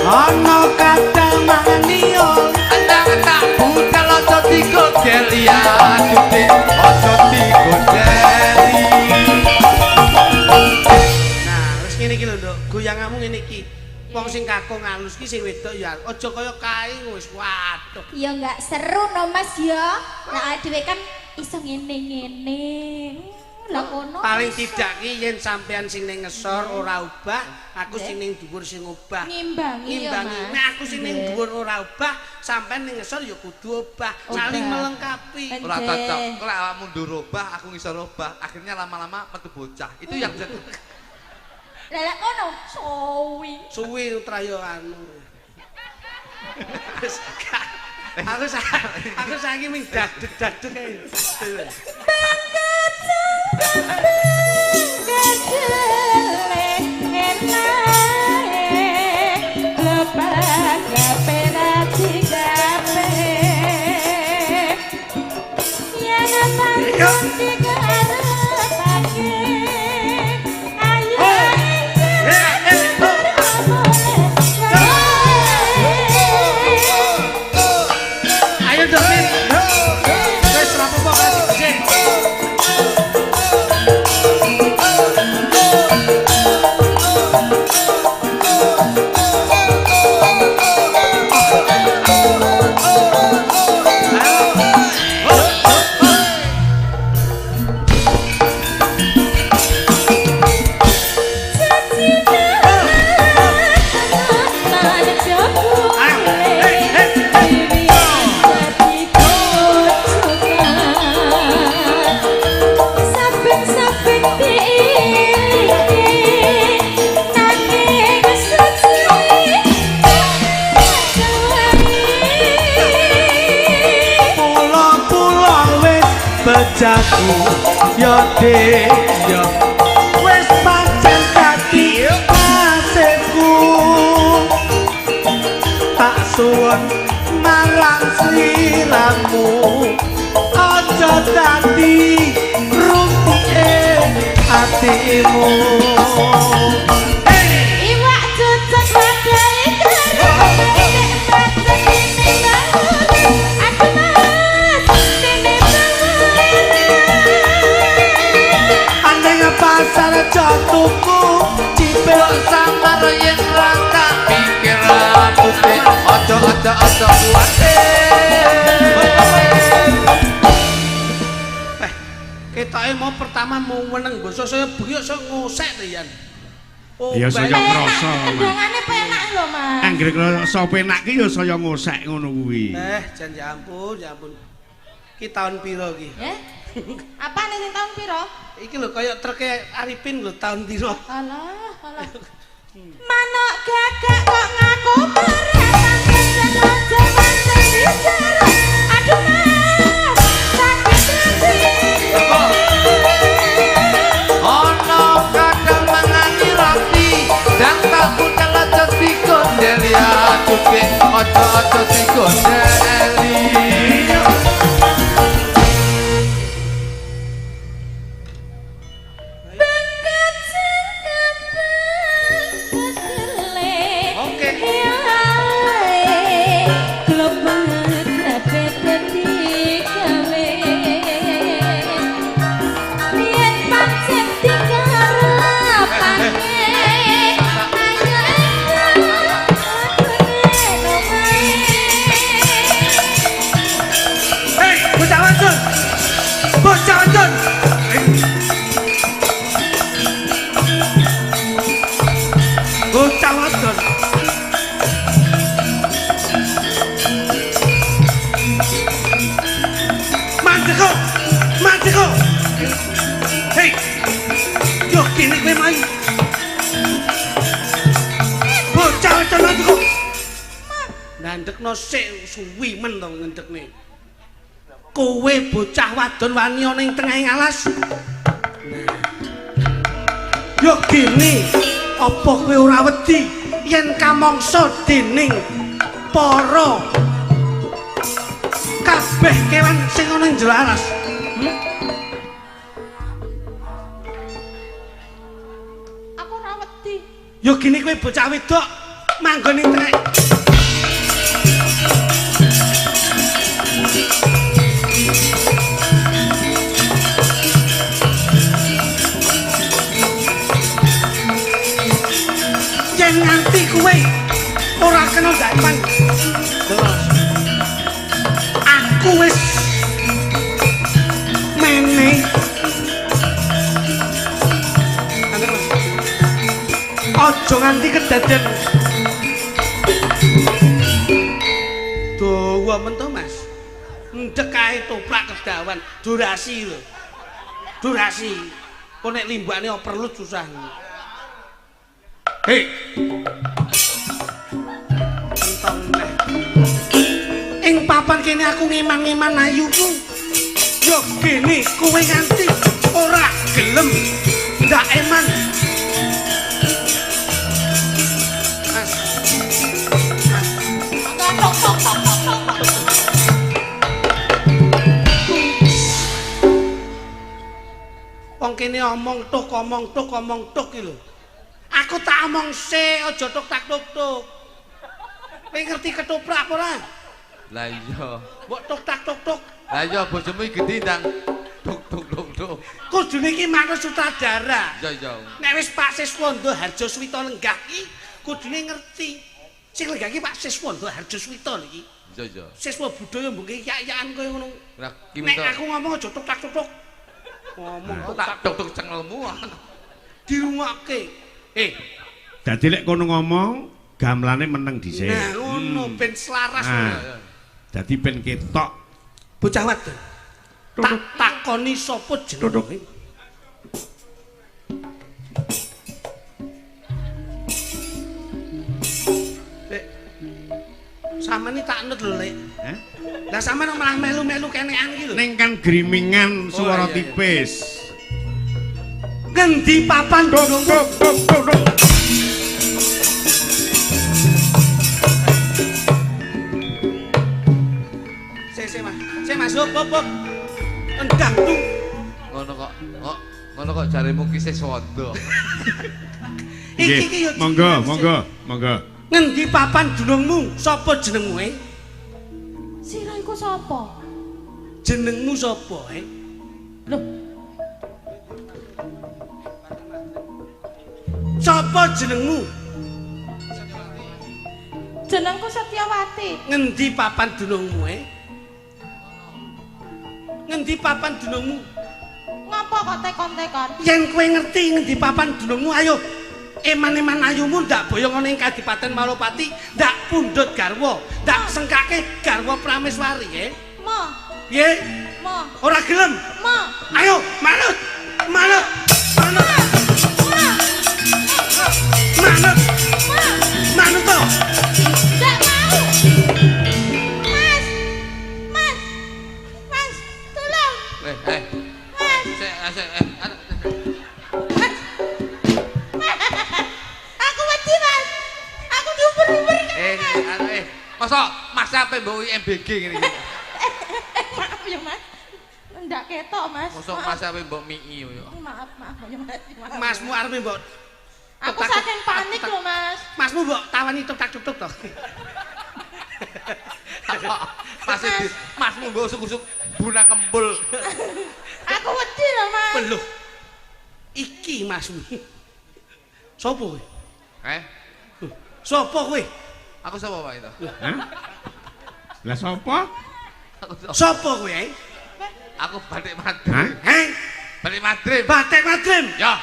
Ana kadang maniol Andang-andang budal ojo digodeli aduh ojo digodeli Nah, wis ngene iki lho, Nduk. Goyanganmu ngene iki. Wong sing kakung alus ki sing wedok ya aja kaya kae wis waduh. Ya enggak seru no Mas ya. Lah dhewe kan iso ngene-ngene. Lah kono. Paling tidak ki yen sampean sing ning ngesor ora ubah, aku sing ning dhuwur sing ubah. ngimbangi ya Ngimbangi. Mas. Nek aku sing ning dhuwur ora ubah, sampean ning ngesor ya kudu ubah, saling melengkapi. ora cocok kok lek awakmu ndur robah aku ngisor robah akhirnya lama-lama metu bocah itu yang jadi Lah lek kono suwi. Suwi trayo anu. Wis, aku saiki ming dadeg-dadeg ae. Ayo David. Wis rapopo kan. Bejaku yo dek yo wis pancen dadi nasibku tak suwun marang sliramu aja dadi runtike atimu Iwak cucuk wadai karo nek bocah sini bangun aduh mas sini Aneng pasar jatuhku cipil samar yen rata pikiran ude ojo kuwatir Ketoke mau pertama mau meneng basa saya bengi sok ngosek to Yan. Oh, ya saya ngrasa. Ndongane penak lho, Mas. Anggere ngrasa penak ki ya saya ngosek ngono kuwi. Jan ya ampun, ya ampun. Ki tahun piro ki? Apane sing tahun piro? Iki lho kaya treke Arifin lho tahun piro. Alah. Manuk gagak kok ngaku meretan kesan aja manten diseru. Aduh Mas, sakit hati. Ono kadang mangani roti dan tahu telat dikondeli atuke ojo dikondeli. Ndekno sik suwi men to ngendekne. Kowe bocah wadon wani ana ing tengahing alas. Nah. Yo gene, apa kowe ora wedi yen kamangsa dening para kabeh kewan sing ana ing jero alas? Aku ora wedi. Yo gene kowe bocah wedok manggon ing tengah. Nganti kowe ora kena gaiman. Aku wis meneh. Aja nganti kedaden. Dawa men to, Mas. Ndek kae toplak kedawan, durasi lho. Durasi. Kok nek limbane perlu susah. Hei. Entong neh. Ing papan kene aku ngeman-ngeman ayuku. Yo kene kowe nganti ora gelem ndak eman. Mas. Wong kene omong tuk iki lho. Aku tak omong sik aja tuk tak tuk. Kowe ngerti ketoprak apa ora? Lah iya. Mbok tuk tak tuk. Lah iya bojomu iki gedhi ndang tuk. Kudune iki manut sutradara. Iya. Nek wis Pak Siswanda Harjaswita lenggah iki kudune ngerti. Sing lenggah iki Pak Siswanda Harjaswita iki. Iya. Siswa budaya mbok yak-yakan koyo ngono. Nek aku ngomong aja tuk tak tuk. Ngomong tak tuk cengelmu. Dirungokke. Dadi lek kono ngomong gamelane meneng dhisik. Nah, ngono ben selaras. Dadi ben ketok. Bocah wadon. Tak takoni sapa jenenge? Lek sampeyan tak nut lho, Lek. Lah sampeyan malah melu-melu kenekan iki lho. Ning kan grimingan swara tipis. Ngendi papan tuk. Sik Mas, hop. Endang tuh. Ngono kok jaremu ki Siswanda. Iki yo. Monggo. Ngendi papan dunungmu? Sapa jenengmu? Sira iku sapa? Jenengmu sapa? Lho. Sapa jenengmu? Jenengku Setyawati. Ngendi papan dunungmu? Ngendi papan dunungmu? Apa kok tekon-tekon? Yen kowe ngerti ngendi papan dunungmu ayo eman-eman ayumu ndak boyong ana ing Kadipaten Malopati, ndak pundhut garwa, ndak sengkake garwa Prameswari, Mo. Nggih. Mo. Ora gelem? Mo. Ayo, manut. Manut. Manut. Manut. Manut to. Ndak mau. Mas. Mas. Mas, tolong. Mas. Aku wedi, Mas. Aku diuber-uber. Masa Mas sampe mbok MBG ngene iki. Maaf ya, Mas. Ndak ketok, Mas. Masa Mas sampe mbok mii yo. Maaf ya, Mas. Masmu arep mbok Aku saking panik lho, Mas. Masmu mbok tawani tuk-tuk to. Masmu mbok usuk-usuk buna kembul. Aku wedi lho, Mas. Peluh. Iki Masmu. Sopo kowe? Sopo kowe? Aku sapa Pak itu? Hah? Lah sapa? Sopo kowe? Aku Batik Madrim. Heh? Batik Madrim. Batik Madrim. Ya.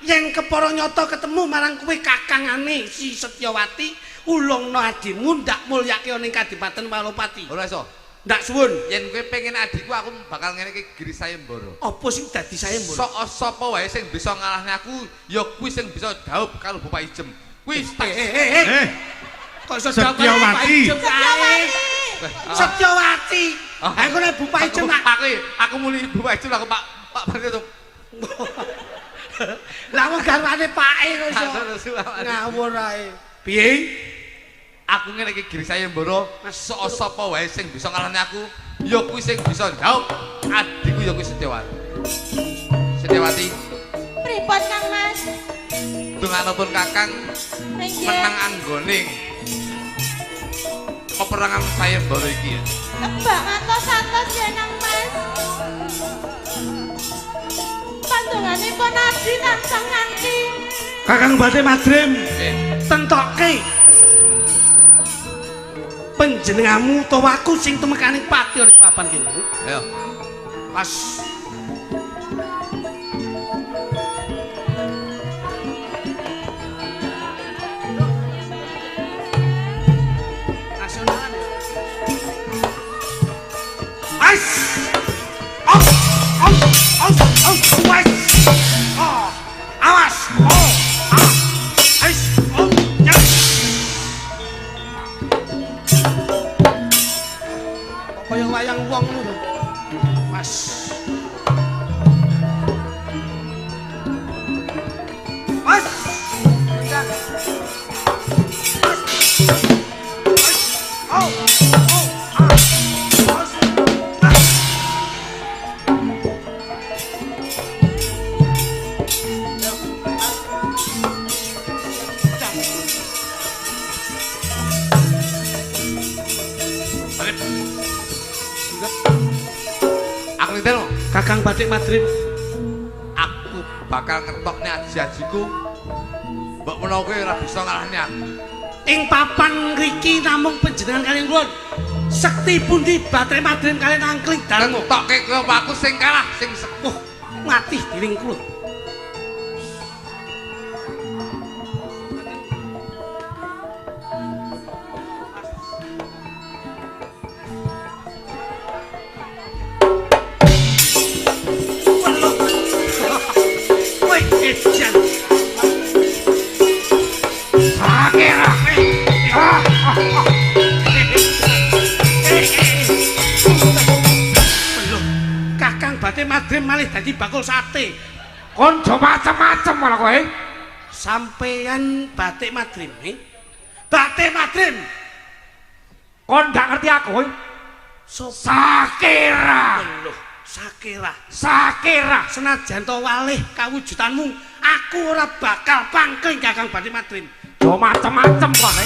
Yen kepara nyata ketemu marang kowe kakangane si Setyawati, ulungno adimu ndak mulyake ning Kadipaten Malopati. Ora iso. Ndak suwun. Yen kowe pengen adikku aku bakal ngene iki Giri Sayembara. Apa sing dadi sayembara? Sapa wae sing bisa ngalahne aku, ya kuwi sing bisa dhaup karo Bapak Ijem. Kuwi Kok iso Setyawati. Setyawati. Aku nek Bapak Ijem aku muni Bapak Ijem aku Pak Barito. Lah wong garwane pake kok iso. Ngawur ae. Piye? Aku ngene iki Giri Sayembara, sapa wae sing bisa ngalahne aku, ya kuwi sing bisa dhaup adikku ya kuwi Setyawati. Setyawati. Pripun Kang Mas? Dunganipun Kakang menang anggoning peperangan sayembara iki ya. Tembak ngantos-antos ya Nang Mas. Pandonganipun abdi tansah nganti. Kakang Batik Madrim, tentoke panjenenganmu utawa aku sing tumekaning pati ning papan kene. Ayo. Pas nasionalan. Ais. Awas. Ais. Kaya wayang wong lho. Mas. Mas. Aku ngerti Kakang Batik Madrim, aku bakal ngetokne aji-ajiku. Mbok menawa kowe ora bisa ngalahne aku. ing papan ngriki namung panjenengan kaliyan kula. Sekti pundi Batik Madrim kaliyan angkling dalem. Ngetokne kowe aku sing kalah, sing sepuh. Mati dening kula. Batik Madrim malih dadi bakul sate. Kon aja macem-macem malah kowe. Sampeyan Batik Madrim, Batik Madrim. Kon gak ngerti aku. Sakira. Lho, Sakira. Sakira. Senajan to walih kawujudanmu, aku ora bakal pangkling Kakang Batik Madrim. Aja macem-macem kowe.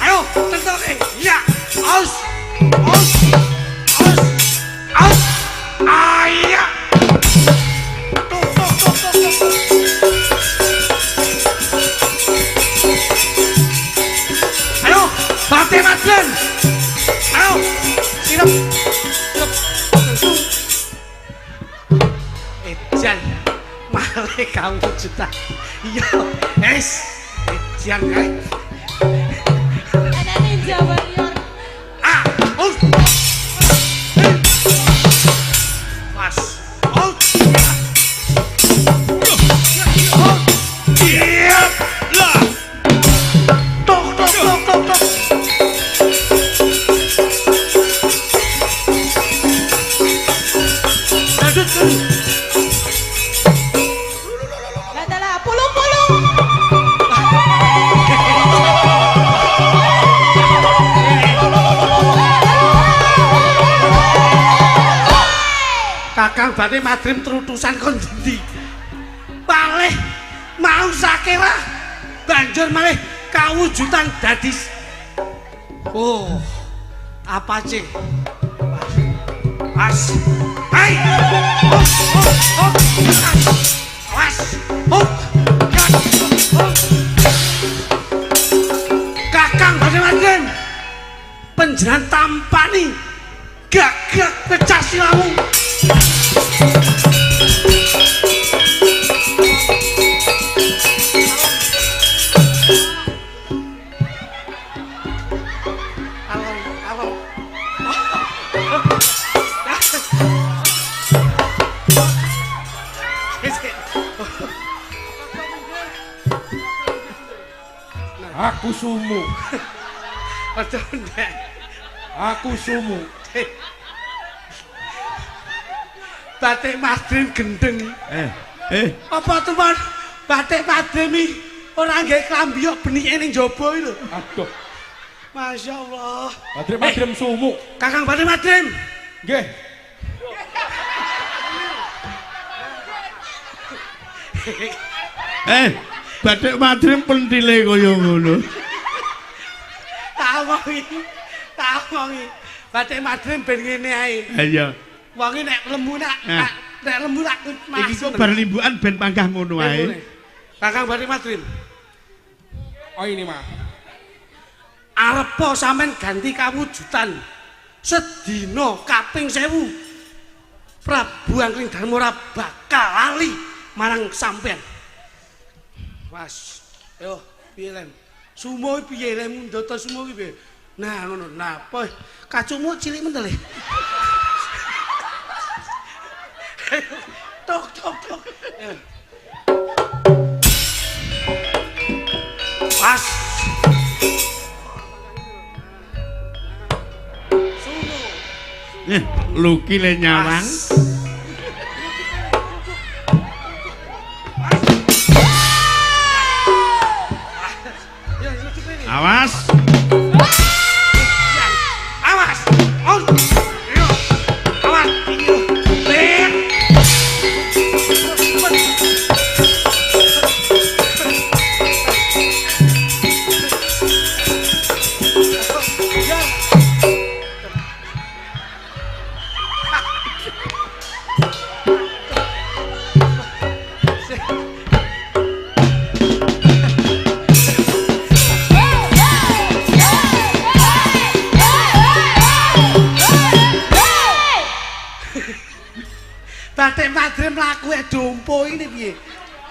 Ayo, tentoke. Ya, aus. Ayo. Jan. Malih kawujudan. Iya, es. Jan kae. Ada Ninja Warrior. Ah, oh. Mas. Oh. Iya. Lah. Tok tok tok tok tok. Adalah pulung-pulung. Kakang Bati Madrim terutusan kon ndi? Malih mau sakira banjur malih kawujudan dadi. Oh, apa cing? Mas. Hai. Oh, oh, oh. Mas. Oh. Oh. Kakang Bati Madrim. Penjeran tampani gagak pecah silamu. Aku sumu. Aduh, Ndek. Aku sumu. Batik Madrim gendeng. Apa teman? Batik Madrim iki ora nggae klambi kok benike ning jaba iki lho. Aduh. Masyaallah. Madrim sumu. Kakang Batik Madrim. Nggih. Batik Madrim pentile kaya ngono. Tak omongi. Batik Madrim ben ngene ae. Ha iya. Wong iki nek lembu nak Iki kok bar limbukan ben panggah ngono ae. Kakang Batik Madrim. Oh ini mah. Arepa sampean ganti kawujudan. Sedina kaping 1000. Prabu Angkring Darma ora bakal lali marang sampean. Was. Yo, piye lem? Sumo iki piye lem ndoto sumo iki piye? Nah, ngono. Nah, apa kacumu cilik mentel. Tok tok tok. Pas. Sumo. Luki le nyawang. Awas. Awas. On. Awas. Lek. Batik Madrim mlaku dompo ini piye?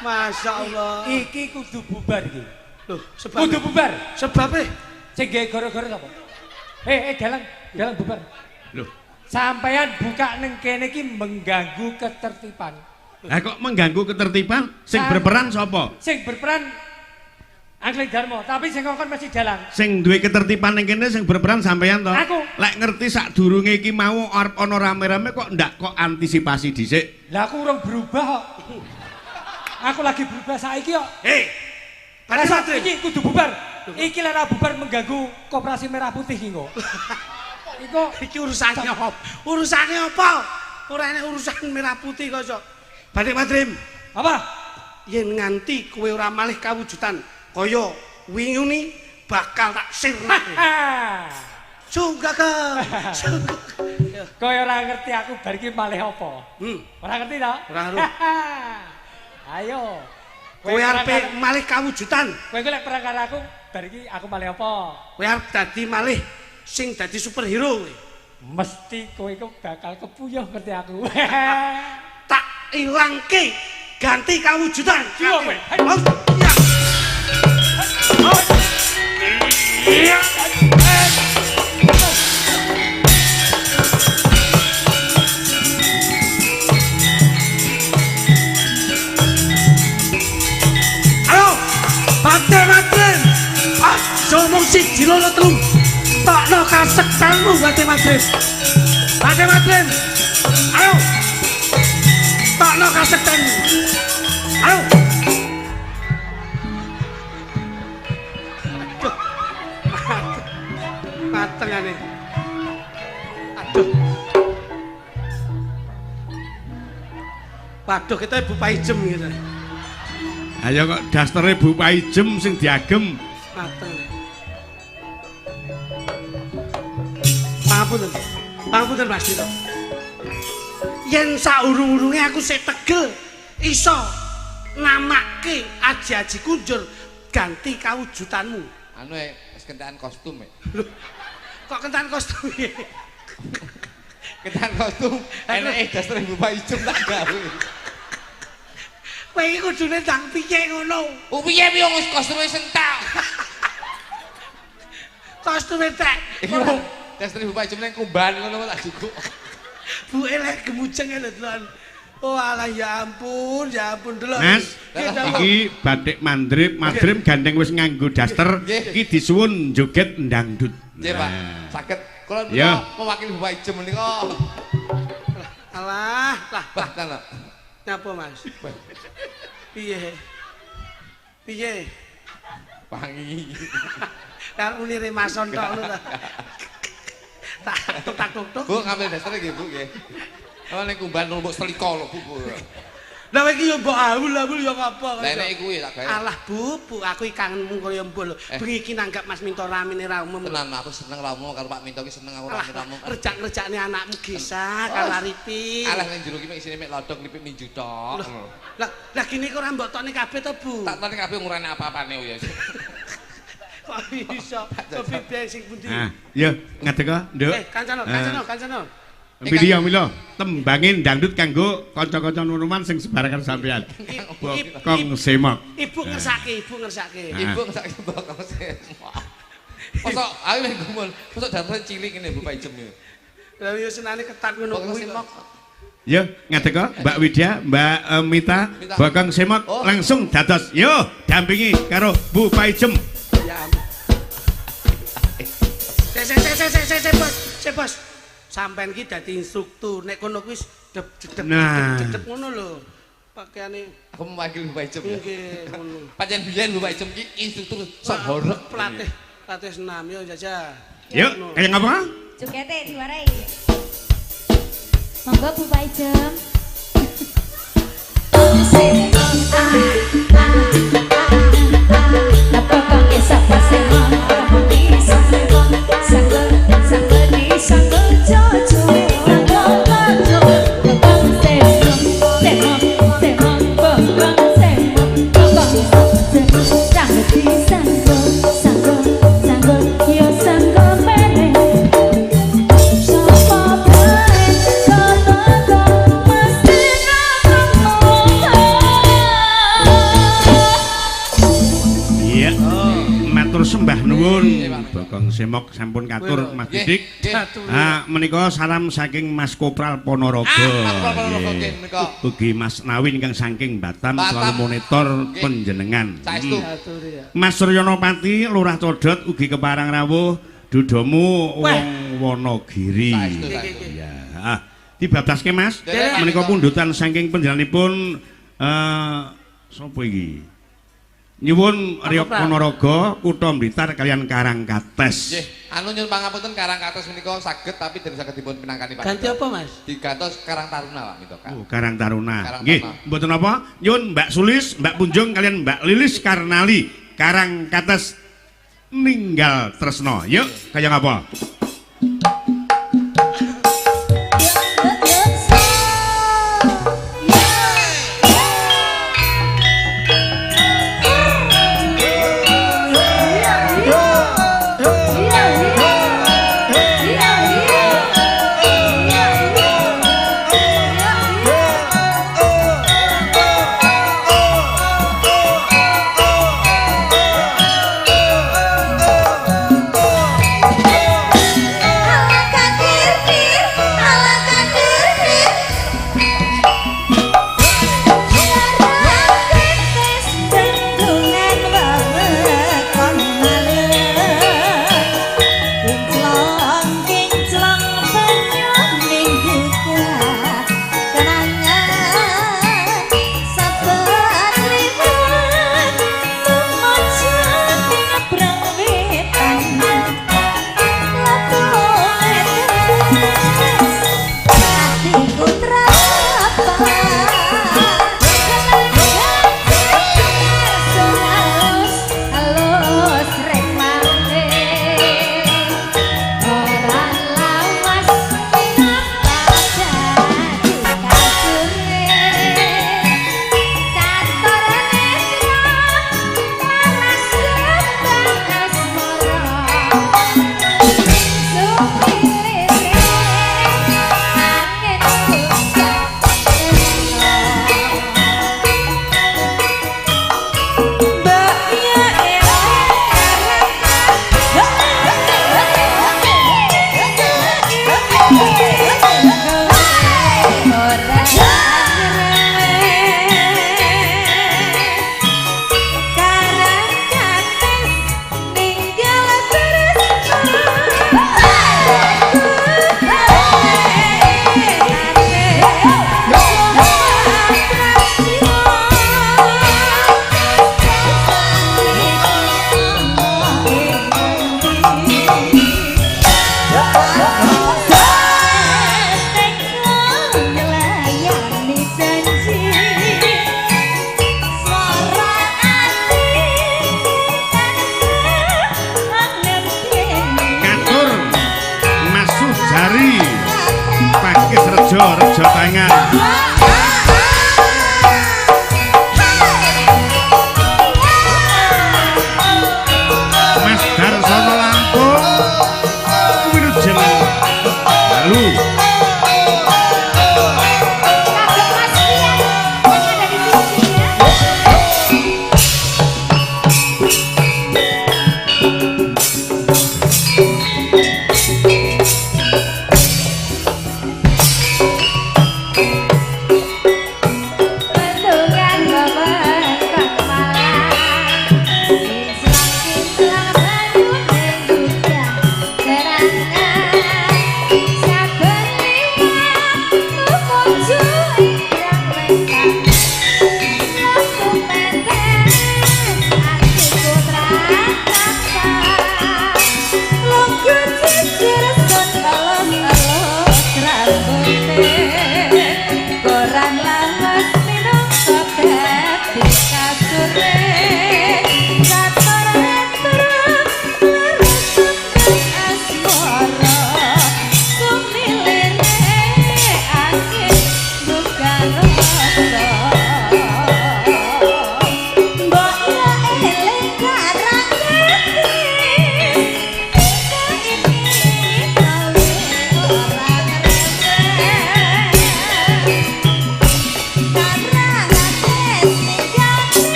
Masyaallah. Iki kudu bubar iki. Loh, sebab Kudu bubar. sebabe Sing gawe gara-gara sapa? Dalang bubar. Loh, Sampeyan buka ning kene iki mengganggu ketertiban. lah kok mengganggu ketertiban? Sing berperan sapa? Sing berperan Angkring Darma, tapi sing ngongkon masih dalang. Sing duwe ketertiban ning kene sing berperan sampeyan to? Aku. Lek ngerti sadurunge iki mau arep ana rame-rame kok ndak kok antisipasi dhisik. Lah aku urung berubah kok. Aku lagi berubah saiki kok. Batik Masa Madrim. iki kudu bubar. Iki lek ora bubar mengganggu Koperasi Merah Putih iki kok. Iki urusane apa? Urusane apa? Ora enek urusan Merah Putih kok, Cok. Batik Madrim. Apa? Yen nganti kowe ora malih kawujudan kaya wingi ni bakal tak sirnake. Sungguh ke. Kowe ora ngerti aku bar iki malih apa? Ora ngerti to? Ora ngerti. Ayo. Kowe arep malih kawujudan. Kowe lek perang karo aku bar iki aku malih apa? Kowe arep dadi malih sing dadi superhero kowe. Mesti kowe iku bakal kepuyuh ngerti aku. Tak ilangke ganti kawujudan. Jiwa kowe. Iya. Bate-Madrim, ngomong siji loro telu, tokno kasektanmu Bate-Madrim. Bate-Madrim, ayo, tokno kasektanmu, ayo. Aduh, matengane. Aduh. Waduh, kita Ibu Paijem gitu. Ayo kok dastere Bu Paijem sing diagem. Mateng. Pangapunten. Pangapunten Mas Dito. Yen saurung-urunge aku sik tegel iso namakke Aji-aji Kunjur ganti kawujudanmu. Anu wis kentekan kostum e. Loh, kok kentekan kostum iki? Kentekan kostum eneke dastere Bu Paijem tak gawe. Kowe iki kudune ndang piye ngono? Oh piye piye wis kostume sentak. Kostume tek. Iku dastere Bu Paijem ning kumban ngono tak jukuk. Bu elek gemujeng lho, Dlon. Oh alah ya ampun Dlon. Mas, iki batik Madrim gandeng wis nganggo daster, iki disuwun joget ndangdut. Nggih, Pak. Saged kula mewakili Bu Paijem menika. Alah, lah. Napa Mas? Piye? Piye? Wangi. Karo unire mason tok ngono ta. Tak tuk. Bu ngambil daster nggih, Bu nggih. Ana ning kumban numpuk selika lho, Bu. Lah iki yo mbok awul-awul yo ngapa? Lah nek kuwi tak gawe. Alah, Bu, aku iki kangenmu kaya mbok lho. Bengi iki nanggap Mas Minto ramene ra umum. Tenan aku seneng ramu karo Pak Minto ki seneng aku ramu. Rejak-rejakne anakmu Gesa karo Arifin. Alah ning jero ki mek isine mek lodok lipik minju tok. Lah gini kok ora mbok tokne kabeh to, Bu? Tak tokne kabeh ngurane apa-apane ya. Kok iso? Kopi beng sing pundi? Nah, yo ngadeg, Nduk. Kancana. Video mila tembangin dangdut kanggo kanca-kanca nuruman sing sebarengan sampean. Bokong Semok. Ibu ngersake. Ibu ngersake bokong Semok. Mosok ayo nek gumun, mosok datar cilik ngene Bu Paijem yo. Lah yo senane ketat ngono kuwi. Yo ngadeg Mbak Widya, Mbak Mita, Bokong Semok langsung dados. Yo dampingi karo Bu Paijem. Ya ampun. Bos. Sampeyan iki dadi instruktur nek kono kuwi dedep ngono lho. Pakaiane aku mewakili Bu Paijem ya. Nggih, ngono. Pancen biyen Bu Paijem ki instruktur sok horeg pelatih senam yo jajah. Yuk, kaya ngapa? Jogete diwarai. Monggo Bu Paijem. Sembah nuwun Bokong Semok sampun katur Mas Didik. Menika salam saking Mas Kopral Ponorogo. Ugi Mas Nawin ingkang saking Batam selalu monitor panjenengan. Mas Suryonopati Lurah Codot ugi keparang rawuh dudomu wong Wonogiri. Ya. Dibablaske Mas. Menika pundutan saking panjenenganipun sapa iki? Nyuwun Riok Ponorogo, Kutha Blitar kalian Karangkates. Nggih, anu nyuwun pangapunten Karangkates menika saged tapi den saged dipun pinangkani Pak. Ganti apa, Mas? Digantos Karang Taruna Pak Minto. Oh, Karang Taruna. Nggih, mboten apa? Nyuwun Mbak Sulis, Mbak Punjung kalian Mbak Lilis Karnali, Karangkates ninggal tresno. Yuk, kaya ngapa?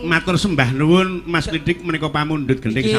Matur sembah nuwun Mas Lidik menika pamundhut gendhing